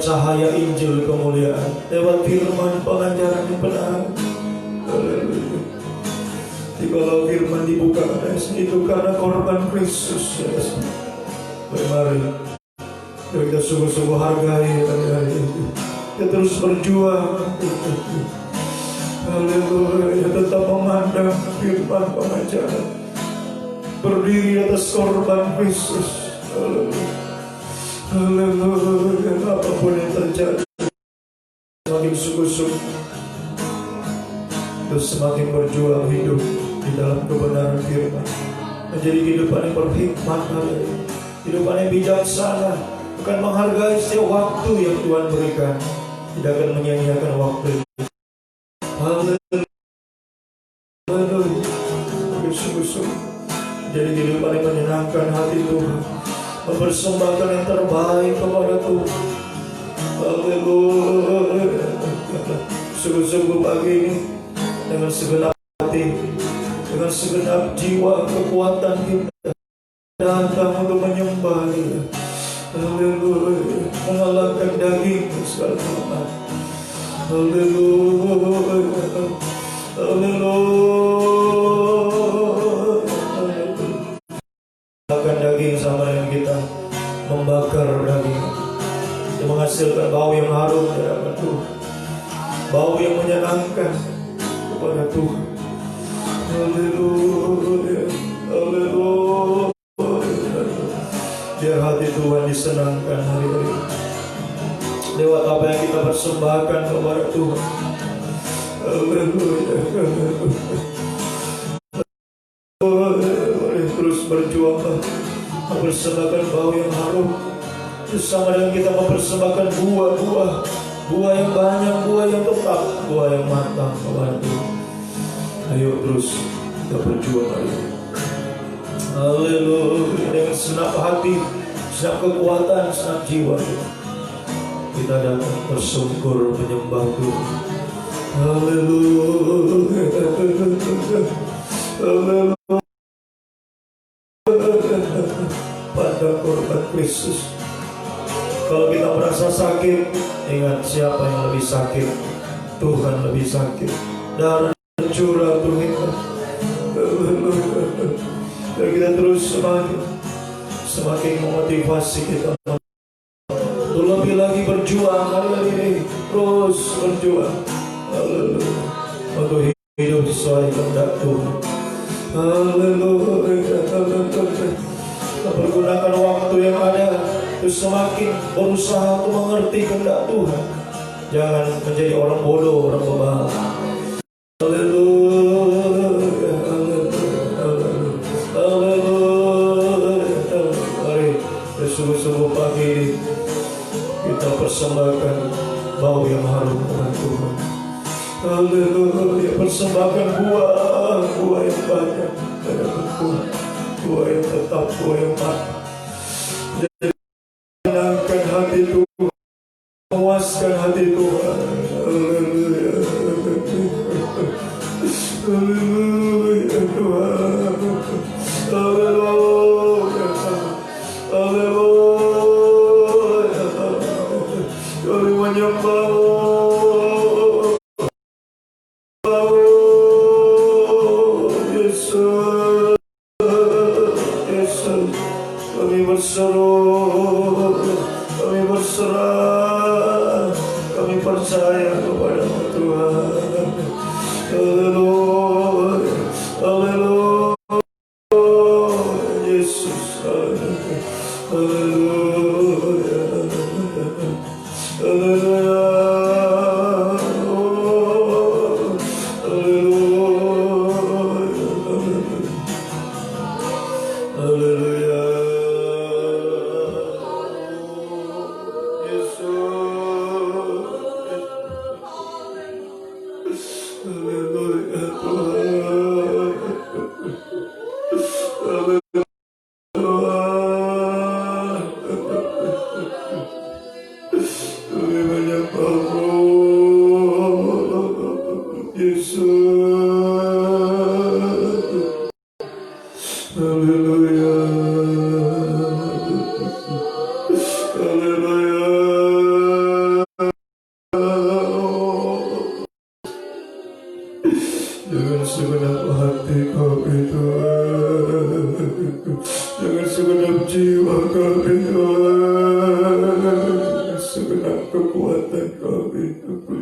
Cahaya Injil kemuliaan lewat firman pengajaran yang benar. Haleluya. Jikalau firman dibukakan itu karena korban Kristus. Mari kita sungguh-sungguh hargai hari ini. Kita terus berjuang. Haleluya. Tetap memandang firman pengajaran, berdiri atas korban Kristus. Haleluya. Haleluya. Apapun yang terjadi, semakin sungguh-sungguh terus semakin berjuang hidup di dalam kebenaran firman, menjadi kehidupan yang berhikmat, kehidupan yang bijaksana, akan menghargai setiap waktu yang Tuhan berikan, tidak akan menyia-nyiakan waktu. Haleluya. Sungguh-sungguh jadi kehidupan yang menyenangkan hati Tuhan, mempersembahkan yang terbaik kepada Tuhan. Haleluya. Sungguh-sungguh pagi ini dengan segenap hati, dengan segenap jiwa, kekuatan kita datang untuk menyembah Dia. Haleluya. Mengalahkan daging segala nikmat. Haleluya. Haleluya. Mengalahkan daging sama dengan kita membakar daging, yang menghasilkan bau yang harum di hadapan Tuhan, bau yang menyenangkan kepada Tuhan. Haleluya. Haleluya. Biar hati Tuhan disenangkan hari ini lewat apa yang kita persembahkan kepada Tuhan. Haleluya. Terus berjuang mempersembahkan bau yang harum, bersama dengan kita mempersembahkan buah yang banyak, buah yang tetap. buah yang matang kepada Tuhan. Ayo terus kita berjuang hari ini. Haleluya. Dengan senap hati, senap kekuatan, senap jiwa, kita datang bersungkur menyembah Tuhan. Haleluya. Haleluya. Pada korban Kristus. Kalau kita merasa sakit, ingat siapa yang lebih sakit? Tuhan lebih sakit. Darah curah untuk kita. Dan kita terus semakin memotivasi kita untuk lebih lagi berjuang hari ini, terus berjuang. Haleluya. Untuk hidup sesuai kehendak Tuhan. Haleluya. Kita pergunakan waktu yang ada untuk semakin berusaha untuk mengerti kehendak Tuhan. Jangan menjadi orang bodoh, orang bebal. Haleluya. Haleluya. Mari bersungguh-sungguh pagi ini kita persembahkan bau yang harum kepada Tuhan. Haleluya. Persembahkan buah yang banyak kepada Tuhan. Buah yang tetap, buah yang matang. Menyenangkan hati Tuhan, memuaskan hati Tuhan. Haleluya. Haleluya Tuhan. Haleluya. Haleluya. Kami menyembah-Mu. Yesus. Yesus. Kami berseru, kami berserah, kami percaya kepada-Mu Tuhan. Haleluya. Haleluya. Yesus. Haleluya. Haleluya. Haleluya. Haleluya. Dengan segenap hati kami Tuhan, dengan segenap jiwa kami Tuhan, dengan segenap kekuatan kami Tuhan,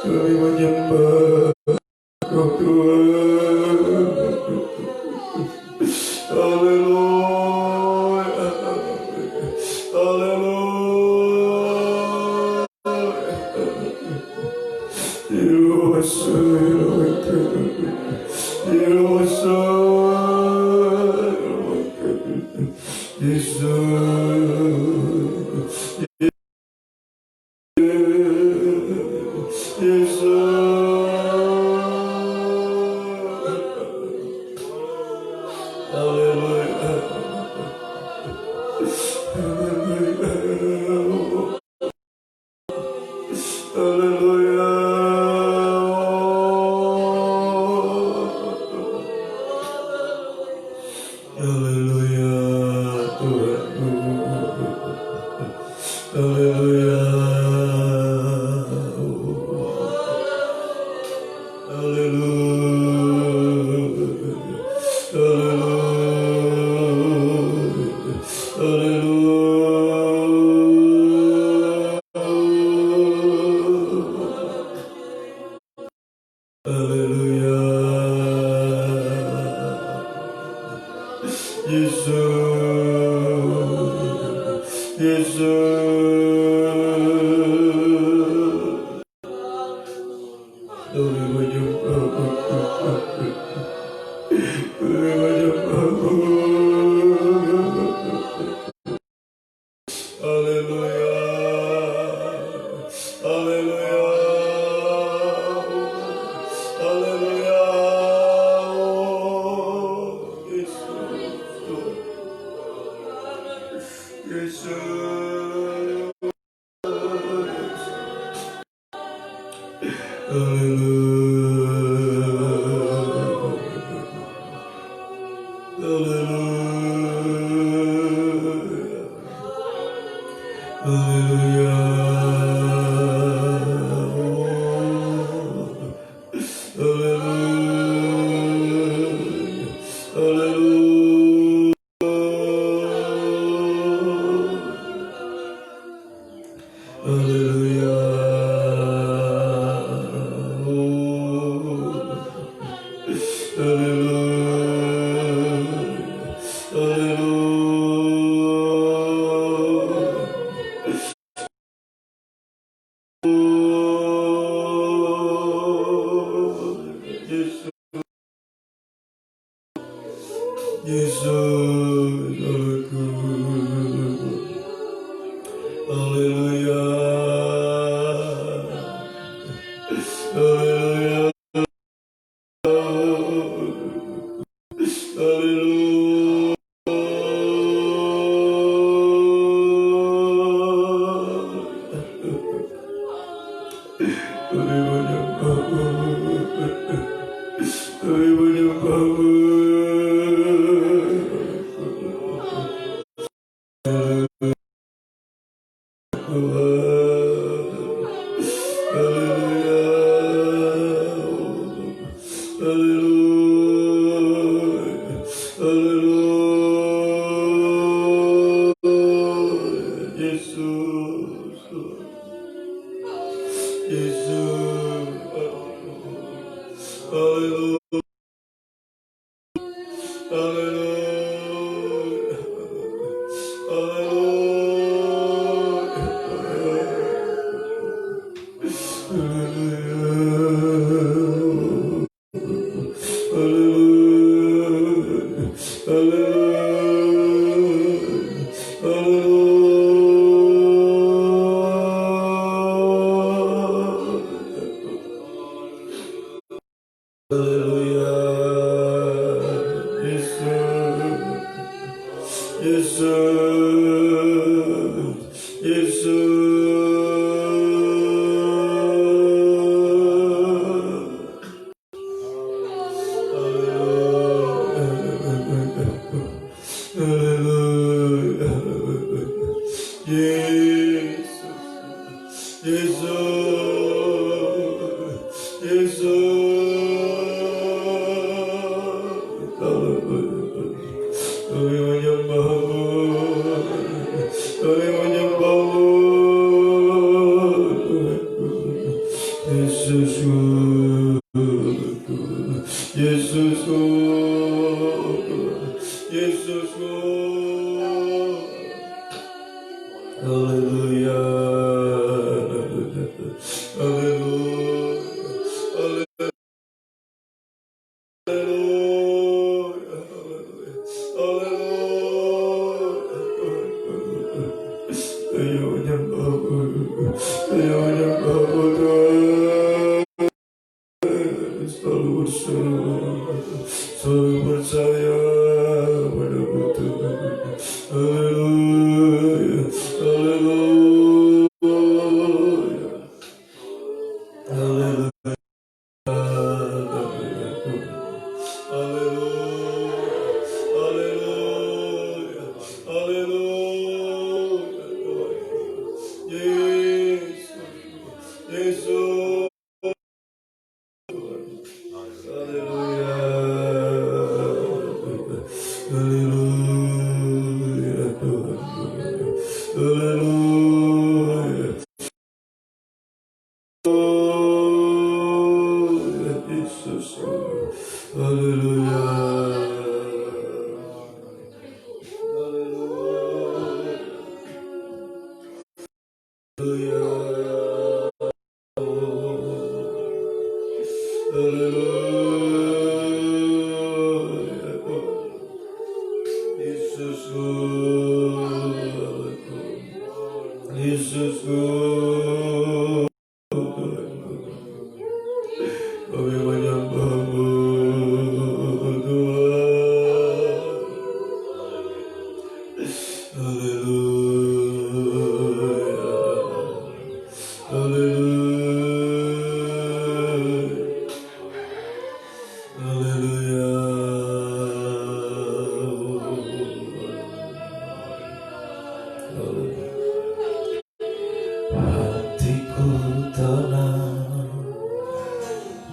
kami menyembah Kau Tuhan. Haleluya. Haleluya. Haleluya.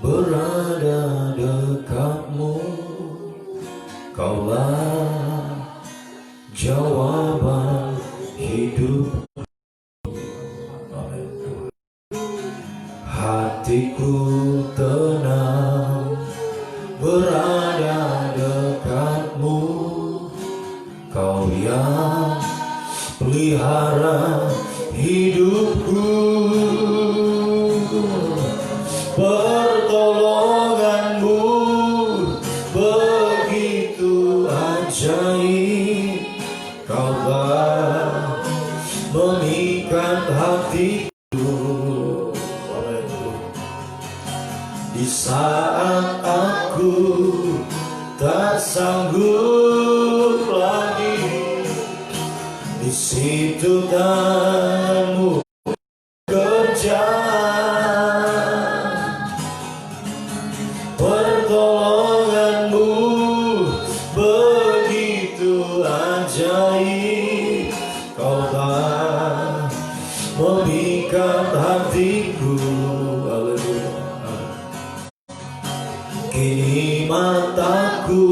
berada dekatmu, Kaulah jawaban hidup. Amin. Hatiku tenang berada dekatmu, Kau yang pelihara hidupku. Pertolonganmu begitu ajaib, Kau telah memikat hatiku. Di saat aku tak sanggup lagi, di situ tanganmu kerja. Pertolonganmu begitu ajaib, Kau telah memikat hatiku. Haleluya. Kini mataku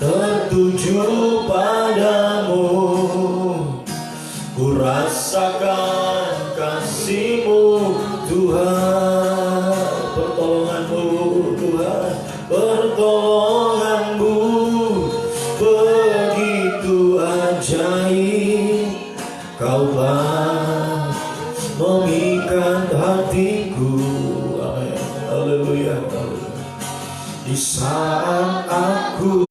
tertuju padamu, ku rasakan kasih-Mu Tuhan. Pertolongan-Mu Tuhan, pertolongan-Mu begitu ajaib, Kau telah memikat hatiku. Amin. Haleluya. Di saat aku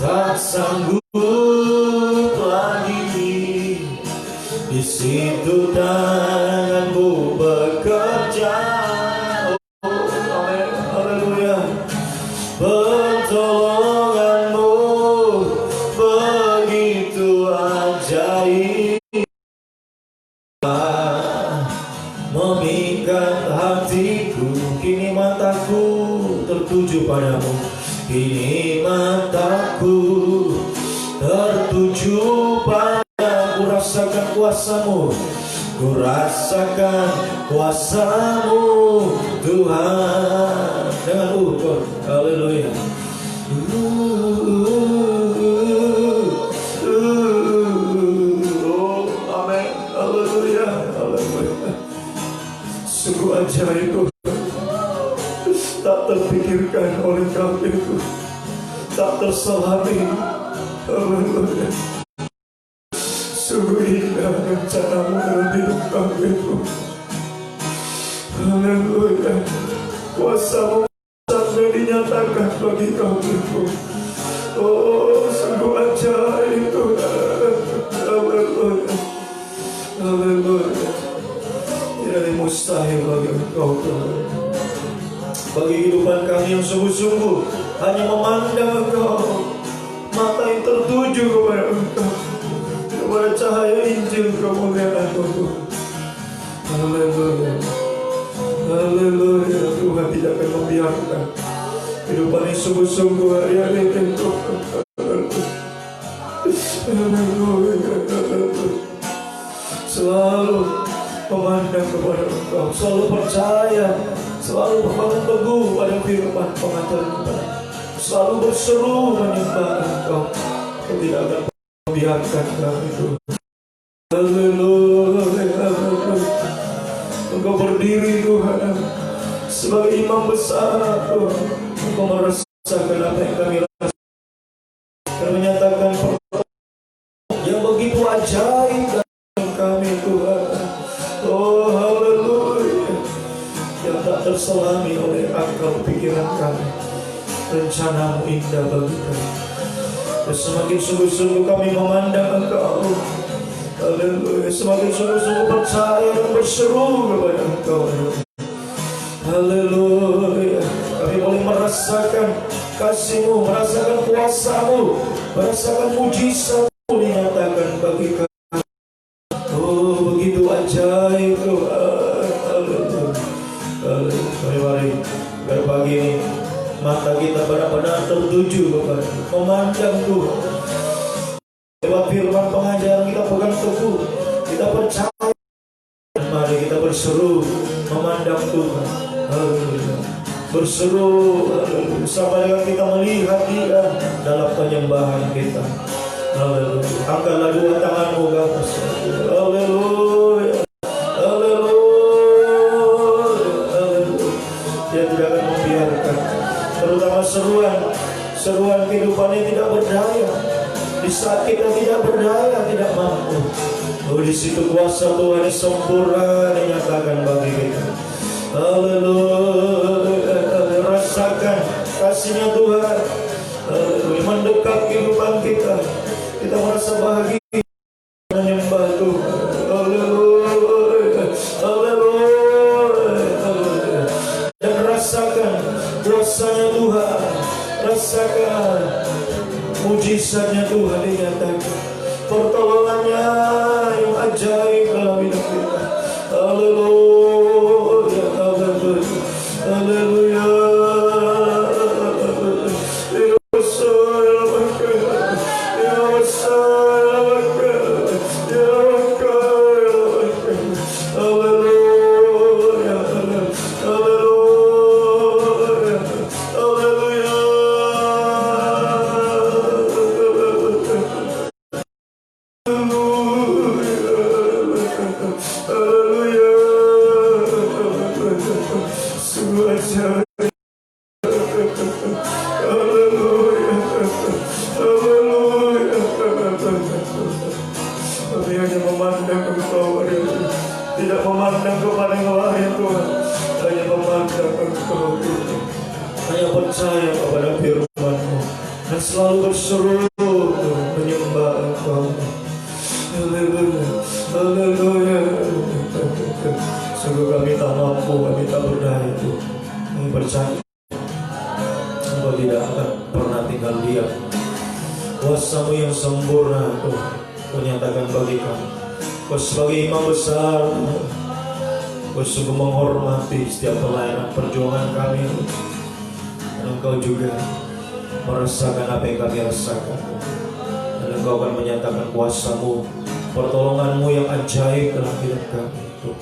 tak sanggup lagi, di situ tangan-Mu bekerja. Oh, amin. Haleluya. Pertolongan-Mu begitu ajaib, memikat hatiku. Kini mataku tertuju padamu, kini mataku tertuju padamu. Rasakan kuasa-Mu, ku rasakan kuasa-Mu Tuhan. Dengan ukur, haleluya. Oh, amin, haleluya, haleluya. Sungguh ajaib Tuhan, tak terpikirkan oleh kami itu, tak terselami. Haleluya. Sungguh indah rencana-Mu dalam hidup kami itu. Haleluya. Kuasa-Mu sampai dinyatakan bagi kami itu. Oh, sungguh ajaib Tuhan. Haleluya. Haleluya. Tidak ada mustahil bagi Engkau Tuhan. Bagi kehidupan kami yang sungguh-sungguh hanya memandang Engkau, mata yang tertuju kepada Engkau, kepada cahaya Injil kemuliaan-Mu Tuhan. Haleluya. Haleluya. Tuhan tidak akan membiarkan kehidupan yang sungguh-sungguh hari-hari itu. Haleluya. Selalu memandang kepada Engkau, selalu percaya, selalu berbangun teguh pada firman pengajaran kita, selalu berseru menyembah Engkau. Kau tidak akan membiarkan kami itu. Haleluya. Engkau berdiri Tuhan sebagai imam besar Tuhan. Engkau merasakan apa yang kami rasakan dan menyatakan yang begitu ajaib dalam kami Tuhan. Oh, haleluya. Yang tak terselami oleh akal pikiran kami. Rencana-Mu indah bagi kami. Dan semakin sungguh-sungguh kami memandang Engkau, haleluya, semakin sungguh-sungguh percaya dan berseru kepada Engkau. Haleluya. Kami boleh merasakan kasih-Mu, merasakan kuasa-Mu, merasakan mujizat-Mu dinyatakan bagi kami. Oh, begitu ajaib Tuhan. Haleluya. Mari pada pagi ini mata kita benar-benar tertuju kepada memandang Tuhan. Lewat firman pengajaran kita pegang teguh, kita percaya. Mari kita berseru memandang Tuhan. Haleluya. Berseru, haleluya, sampai dengan kita melihat Dia dalam penyembahan kita. Haleluya. Angkatlah dua tanganmu ke atas. Haleluya. Dia tidak akan membiarkan, terutama seruan kehidupannya tidak berdaya. Di saat kita tidak berdaya, tidak mampu, di situ kuasa Tuhan sempurna dinyatakan bagi kita. Haleluya. Rasakan kasihnya Tuhan. Haleluya. Mendekat kehidupan kita, kita merasa bahagia menyembah Tuhan. Haleluya. Haleluya. Dan rasakan kuasanya Tuhan, rasakan mujizatnya Tuhan dinyatakan, pertolongannya yang ajaib dalam hidup kita. Haleluya. Haleluya. Haleluya. Kuasa-Mu yang sempurna Tuhan menyatakan bagi kami. Kau sebagai imam besar, Kau sungguh menghormati setiap pelayanan perjuangan kami. Dan Engkau juga merasakan apa yang kami rasakan. Dan Engkau akan menyatakan kuasa-Mu, pertolongan-Mu yang ajaib dalam hidup kami Tuhan.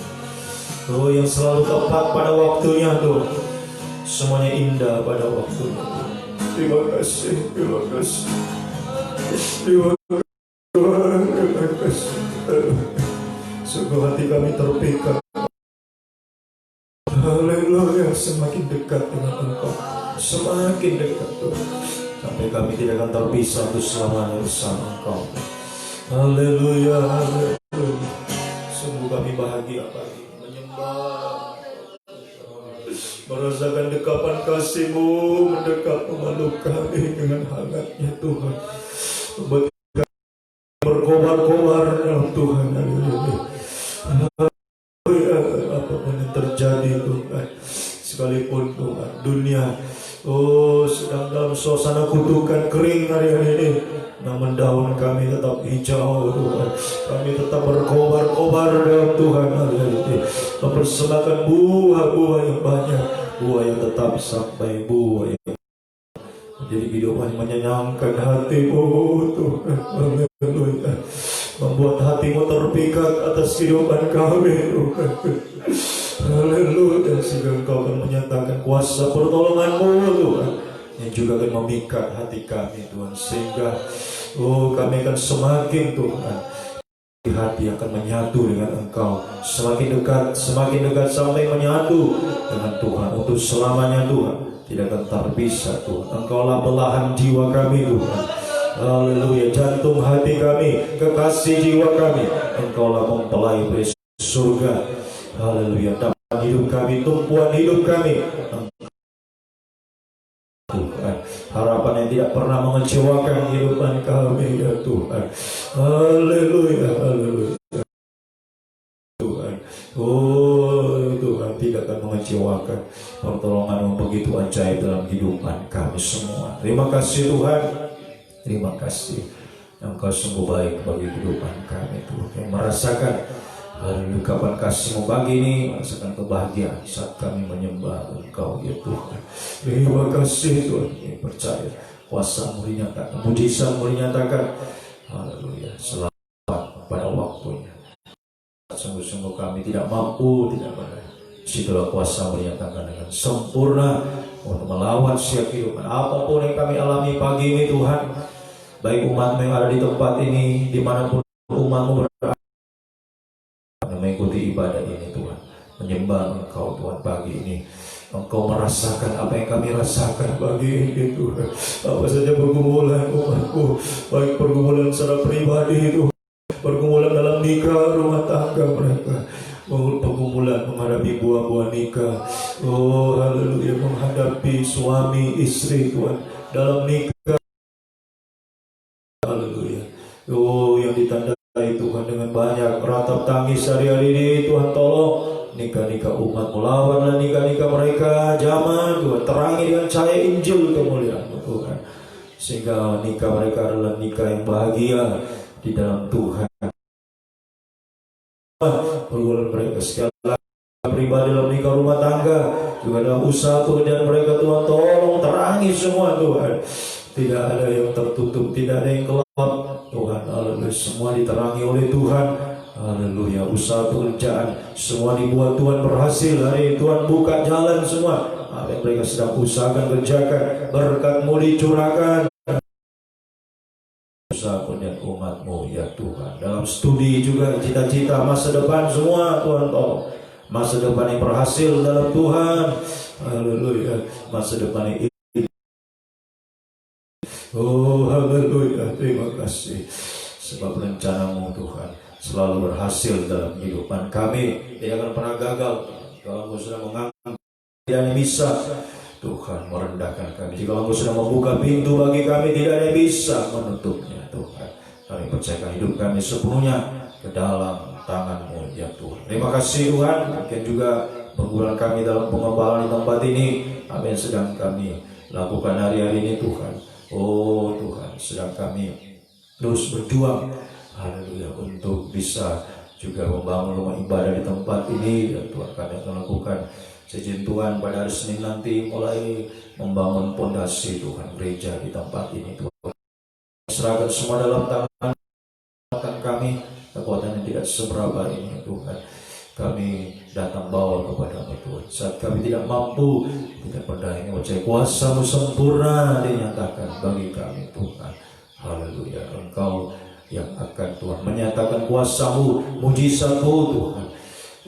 Yang selalu tepat pada waktunya Tuhan. Semuanya indah pada waktunya Tuhan. Terima kasih, terima kasih. Terima kasih. Sungguh hati kami terpikat. Haleluya, semakin dekat dengan Engkau, semakin dekat Tuhan, sampai kami tidak akan terpisah untuk selamanya bersama Engkau. Haleluya, haleluya. Sungguh kami bahagia pagi menyembah, merasakan dekapan kasih-Mu mendekat memeluk kami dengan hangatnya Tuhan. Berkobar-kobar dalam Tuhan. Apapun yang terjadi Tuhan, sekalipun Tuhan dunia sedang dalam suasana kutukan kering hari-hari ini, namun daun kami tetap hijau Tuhan. Kami tetap berkobar-kobar dalam Tuhan hari-hari ini, mempersembahkan buah-buah yang banyak, buah yang tetap sampai, buah yang jadi kehidupan yang menyenangkan hati-Mu Tuhan. Haleluya. Membuat hati-Mu terpikat atas kehidupan kami Tuhan. Haleluya. Sehingga Engkau akan menyatakan kuasa pertolongan-Mu Tuhan, yang juga akan memikat hati kami Tuhan. Sehingga kami akan semakin Tuhan, hati akan menyatu dengan Engkau, semakin dekat sampai menyatu dengan Tuhan untuk selamanya Tuhan. Tidak akan terpisah Tuhan. Engkaulah belahan jiwa kami Tuhan. Haleluya. Jantung hati kami, kekasih jiwa kami, Engkaulah mempelai peri surga. Haleluya. Dalam hidup kami, tumpuan hidup kami Tuhan. Harapan yang tidak pernah mengecewakan kehidupan kami ya Tuhan. Haleluya. Haleluya. Tuhan, Tuhan tidak akan mengecewakan. Pertolongan-Mu begitu ajaib dalam kehidupan kami semua. Terima kasih Tuhan. Terima kasih. Engkau sungguh baik bagi kehidupan kami Tuhan. Yang merasakan ungkapan kasih-Mu bagi ini, merasakan kebahagiaan saat kami menyembah Engkau ya Tuhan. Terima kasih Tuhan. Kami percaya kuasa-Mu dinyatakan, mujizat-Mu dinyatakan. Haleluya. Selamat pada waktunya. Sungguh-sungguh kami tidak mampu, tidak berdaya. Situlah kuasa menyatakan dengan sempurna untuk melawan setiap kehidupan apapun yang kami alami pagi ini Tuhan. Baik umat yang ada di tempat ini, dimanapun umatmu berada, mengikuti ibadah ini Tuhan, menyembah Engkau Tuhan pagi ini. Engkau merasakan apa yang kami rasakan pagi ini Tuhan. Apa saja pergumulan umatku, baik pergumulan secara pribadi Tuhan, pergumulan dalam nikah, rumah tangga mereka, pergumulan menghadapi buah-buah nikah, oh haleluya, menghadapi suami istri Tuhan dalam nikah, haleluya, oh yang ditandai Tuhan dengan banyak ratap tangis hari-hari ini Tuhan. Tolong nikah-nikah umat, melawanlah nikah-nikah mereka zaman Tuhan, terangi dengan cahaya Injil kemuliaan-Mu Tuhan, sehingga nikah mereka adalah nikah yang bahagia di dalam Tuhan. Pergumulan mereka segala pribadi dalam nikah rumah tangga, juga dalam usaha pekerjaan mereka Tuhan, tolong terangi semua Tuhan. Tidak ada yang tertutup, tidak ada yang gelap Tuhan, haleluya, semua diterangi oleh Tuhan, haleluya. Usaha pekerjaan semua dibuat Tuhan berhasil hari Tuhan, buka jalan semua apa yang mereka sedang usahakan kerjakan, berkat-Mu dicurahkan usaha pekerjaan umat-Mu ya Tuhan. Dalam studi juga cita-cita masa depan semua Tuhan, tolong masa depan yang berhasil dalam Tuhan, haleluya, masa depan yang oh haleluya, terima kasih sebab rencana-Mu Tuhan selalu berhasil dalam kehidupan kami, tidak akan pernah gagal. Kalau Engkau sudah mengangkat, tidak ada yang bisa Tuhan merendahkan kami. Jika Engkau sudah membuka pintu bagi kami, tidak ada yang bisa menutupnya Tuhan. Kami percayakan hidup kami sepenuhnya ke dalam tangan-Mu ya Tuhan. Terima kasih Tuhan. Mungkin juga pergumulan kami dalam pengembalaan di tempat ini, apa yang sedang kami lakukan hari-hari ini Tuhan. Oh Tuhan, sedang kami terus berjuang, haleluya, untuk bisa juga membangun rumah ibadah di tempat ini ya Tuhan. Kami akan lakukan sejen Tuhan pada hari Senin nanti, mulai membangun pondasi Tuhan gereja di tempat ini Tuhan. Serahkan semua dalam tangan kami, kekuatan yang tidak seberapa ini Tuhan, kami datang bawa kepada-Mu Tuhan. Saat kami tidak mampu, tidak berdaya, percaya kuasa-Mu sempurna dinyatakan bagi kami Tuhan, haleluya. Engkau yang akan Tuhan menyatakan kuasa-Mu, mujizat-Mu Tuhan,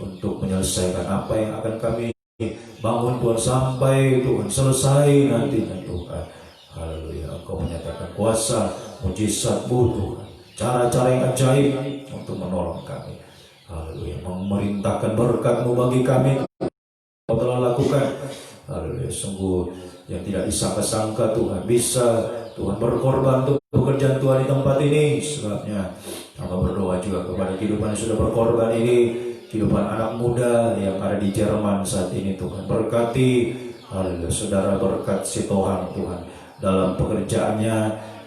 untuk menyelesaikan apa yang akan kami bangun Tuhan, sampai Tuhan selesai nantinya Tuhan, haleluya. Engkau menyatakan kuasa, mujizat-Mu Tuhan, cara-cara yang ajaib untuk menolong kami, haleluya, memerintahkan berkat-Mu bagi kami. Kau telah lakukan, haleluya, sungguh yang tidak disangka-sangka Tuhan, bisa Tuhan berkorban untuk pekerjaan Tuhan di tempat ini. Sebabnya hamba berdoa juga kepada kehidupan yang sudah berkorban ini, kehidupan anak muda yang ada di Jerman saat ini Tuhan. Berkati, haleluya, saudara berkat si Tuhan Tuhan dalam pekerjaannya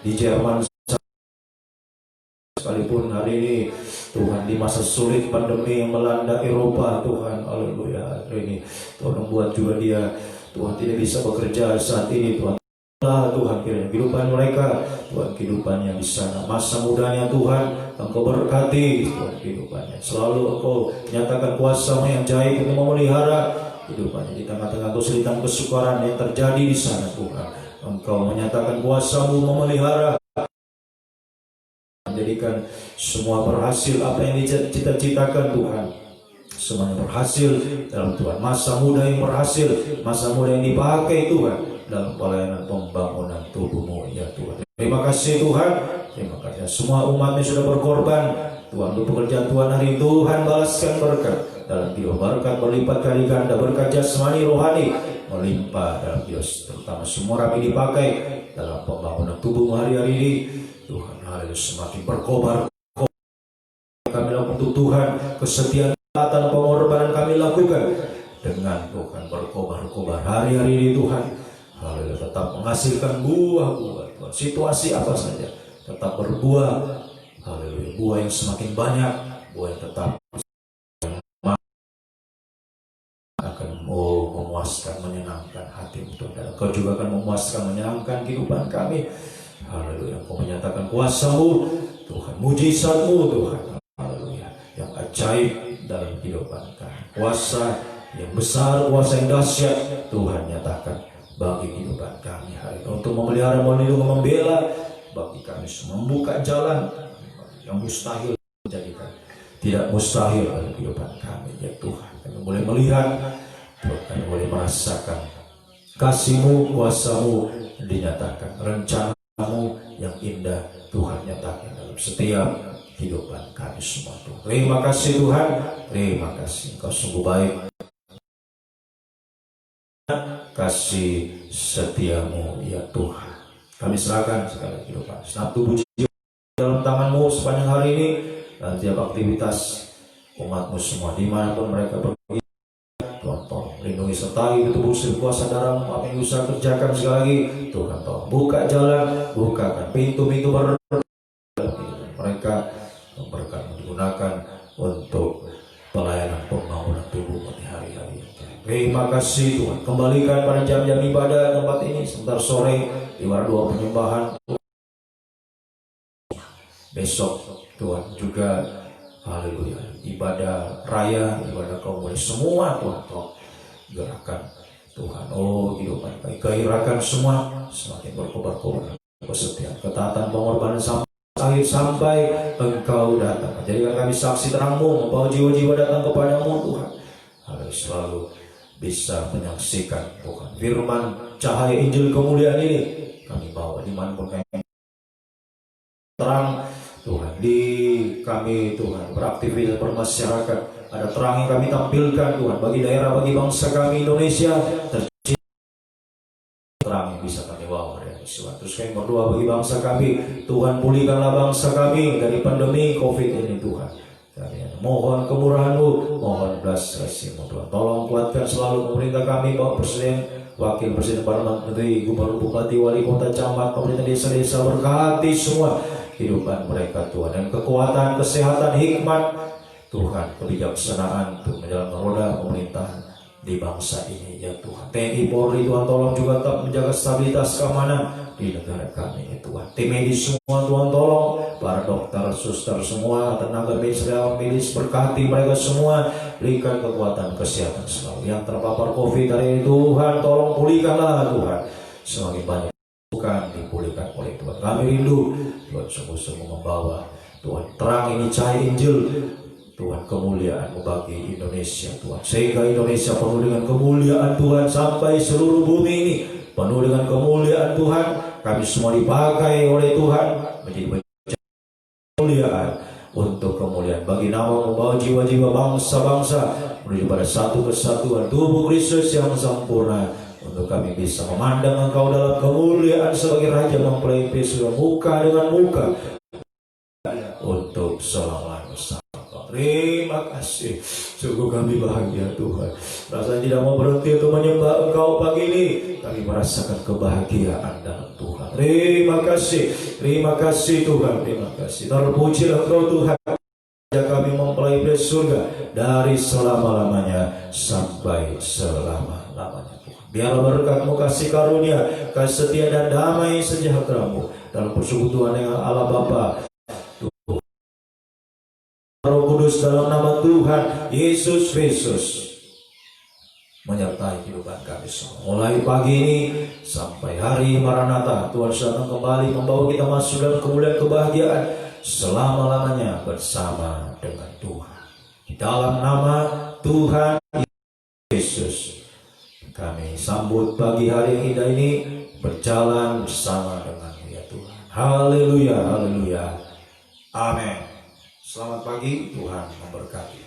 di Jerman, sekalipun hari ini Tuhan di masa sulit pandemi yang melanda Eropa Tuhan, haleluya, hari ini Tuhan membuat juga dia Tuhan tidak bisa bekerja saat ini Tuhan. Tuhan kiranya kehidupan mereka Tuhan, kehidupan yang di sana, masa mudanya Tuhan, Engkau berkati Tuhan kehidupannya. Selalu Engkau nyatakan kuasa-Mu yang jahit untuk memelihara kehidupannya di tengah-tengah kesulitan kesukaran yang terjadi di sana Tuhan. Engkau menyatakan kuasa-Mu memelihara, menjadikan semua berhasil apa yang dicita-citakan Tuhan. Semuanya berhasil dalam Tuhan. Masa muda yang berhasil, masa muda yang dipakai Tuhan dalam pelayanan pembangunan tubuh-Mu ya Tuhan. Terima kasih Tuhan. Terima kasih semua umat-Mu sudah berkorban Tuhan untuk pekerjaan Tuhan hari ini. Tuhan balaskan berkat dalam hidup, berkat berlipat kali ganda, berkat jasmani rohani melimpah dalam hidup, terutama semua kami dipakai dalam pembangunan tubuh hari-hari ini Tuhan. Haleluya, semakin berkobar kami lakukan untuk Tuhan, kesetiaan dan pengorbanan kami lakukan dengan Tuhan, berkobar-kobar hari-hari ini Tuhan. Haleluya, tetap menghasilkan buah-buah Tuhan. Situasi apa saja tetap berbuah, haleluya, buah yang semakin banyak, buah yang tetap akan memuaskan, menyenangkan hati-Mu Tuhan. Dan Engkau juga akan memuaskan, menyenangkan kehidupan kami, haleluya. Engkau menyatakan kuasa-Mu Tuhan, mujizat-Mu Tuhan, haleluya, yang ajaib dalam kehidupan kami, kuasa yang besar, kuasa yang dahsyat Tuhan nyatakan bagi kehidupan kami hari ini, untuk memelihara, melindungi, membela bagi kami semua, membuka jalan yang mustahil menjadikan tidak mustahil dalam kehidupan kami ya Tuhan. Kami boleh melihat, kami boleh merasakan kasih-Mu, kuasa-Mu dinyatakan, rencana-Mu yang indah Tuhan nyatakan dalam setiap kehidupan kami semua Tuhan. Terima kasih Tuhan, terima kasih, Engkau sungguh baik, kasih setiamu ya Tuhan. Kami serahkan segala kehidupan, segenap tubuh jiwa dalam tangan-Mu sepanjang hari ini, dan tiap aktivitas umat-Mu semua dimanapun mereka pergi. Tuhan tolong lindungi, sertai tubuh kuasa darah apa yang bisa kerjakan sekali lagi. Tuhan tolong buka jalan, bukakan pintu-pintu berkat mereka, berkat digunakan untuk pelayanan pembangunan tubuh di hari-hari. Terima kasih Tuhan. Kembalikan pada jam-jam ibadah tempat ini sebentar sore di mana doa penyembahan. Besok Tuhan juga haleluya ibadah raya, ibadah kaum muda semua Tuhan tolong gerakan Tuhan. Oh kehidupan kami gairahkan semua semakin berkobar-kobar kesetiaan, ketaatan, pengorbanan sampai akhir, sampai Engkau datang. Jadikan kami saksi terang-Mu, membawa jiwa-jiwa datang kepadamu Tuhan. Harus selalu bisa menyaksikan Tuhan firman cahaya Injil kemuliaan ini kami bawa dimanapun kami terang Tuhan di kami Tuhan beraktivitas bermasyarakat, ada terang yang kami tampilkan Tuhan bagi daerah, bagi bangsa kami Indonesia, terang yang bisa kami bawa dari Tuhan. Terus kami berdoa bagi bangsa kami, Tuhan pulihkanlah bangsa kami dari pandemi COVID ini Tuhan. Mohon kemurahan-Mu, mohon belas kasih-Mu Tuhan. Tolong kuatkan selalu pemerintah kami, Bapak Presiden, Wakil Presiden, Para Menteri, Gubernur, Bupati, Wali Kota, Camat, pemerintah desa-desa, berkati semua kehidupan mereka Tuhan, dan kekuatan, kesehatan, hikmat Tuhan, kebijaksanaan untuk menjalankan roda pemerintahan di bangsa ini ya Tuhan. TNI Polri Tuhan tolong juga tetap menjaga stabilitas keamanan di negara kami ya Tuhan. Tim medis semua Tuhan tolong, para dokter, suster semua, tenaga medis, relawan medis, berkati mereka semua, berikan kekuatan kesehatan selalu. Yang terpapar COVID hari ini Tuhan tolong pulihkanlah Tuhan, semakin banyak bukan dipulihkan oleh Tuhan. Kami rindu Tuhan sungguh-sungguh membawa Tuhan terang ini, cahaya Injil Tuhan, kemuliaan bagi Indonesia Tuhan, sehingga Indonesia penuh dengan kemuliaan Tuhan, sampai seluruh bumi ini penuh dengan kemuliaan Tuhan. Kami semua dipakai oleh Tuhan menjadi kemuliaan, untuk kemuliaan bagi nama, membawa jiwa-jiwa bangsa-bangsa menuju pada satu kesatuan tubuh Kristus yang sempurna, untuk kami bisa memandang Engkau dalam kemuliaan sebagai Raja mempelai surga, muka dengan muka, untuk selama-lamanya. Terima kasih, sungguh kami bahagia Tuhan. Rasanya tidak mau berhenti untuk menyembah Engkau pagi ini. Kami merasakan kebahagiaan dalam Tuhan. Terima kasih Tuhan, terima kasih. Terpujilah Engkau Tuhan, kami mempelai surga dari selama-lamanya sampai selama-lamanya. Biarlah berkat-Mu, kasih karunia, kasih setia dan damai sejahtera-Mu dalam persekutuan dengan Allah Bapa, Roh Kudus, dalam nama Tuhan Yesus Kristus, menyertai kehidupan kami semua. Mulai pagi ini sampai hari Maranatha, Tuhan datang kembali membawa kita masuk dalam kemuliaan kebahagiaan selama-lamanya bersama dengan Tuhan. Di dalam nama Tuhan Yesus, kami sambut pagi hari yang indah ini berjalan bersama dengan-Mu ya Tuhan. Haleluya, haleluya. Amin. Selamat pagi, Tuhan memberkati.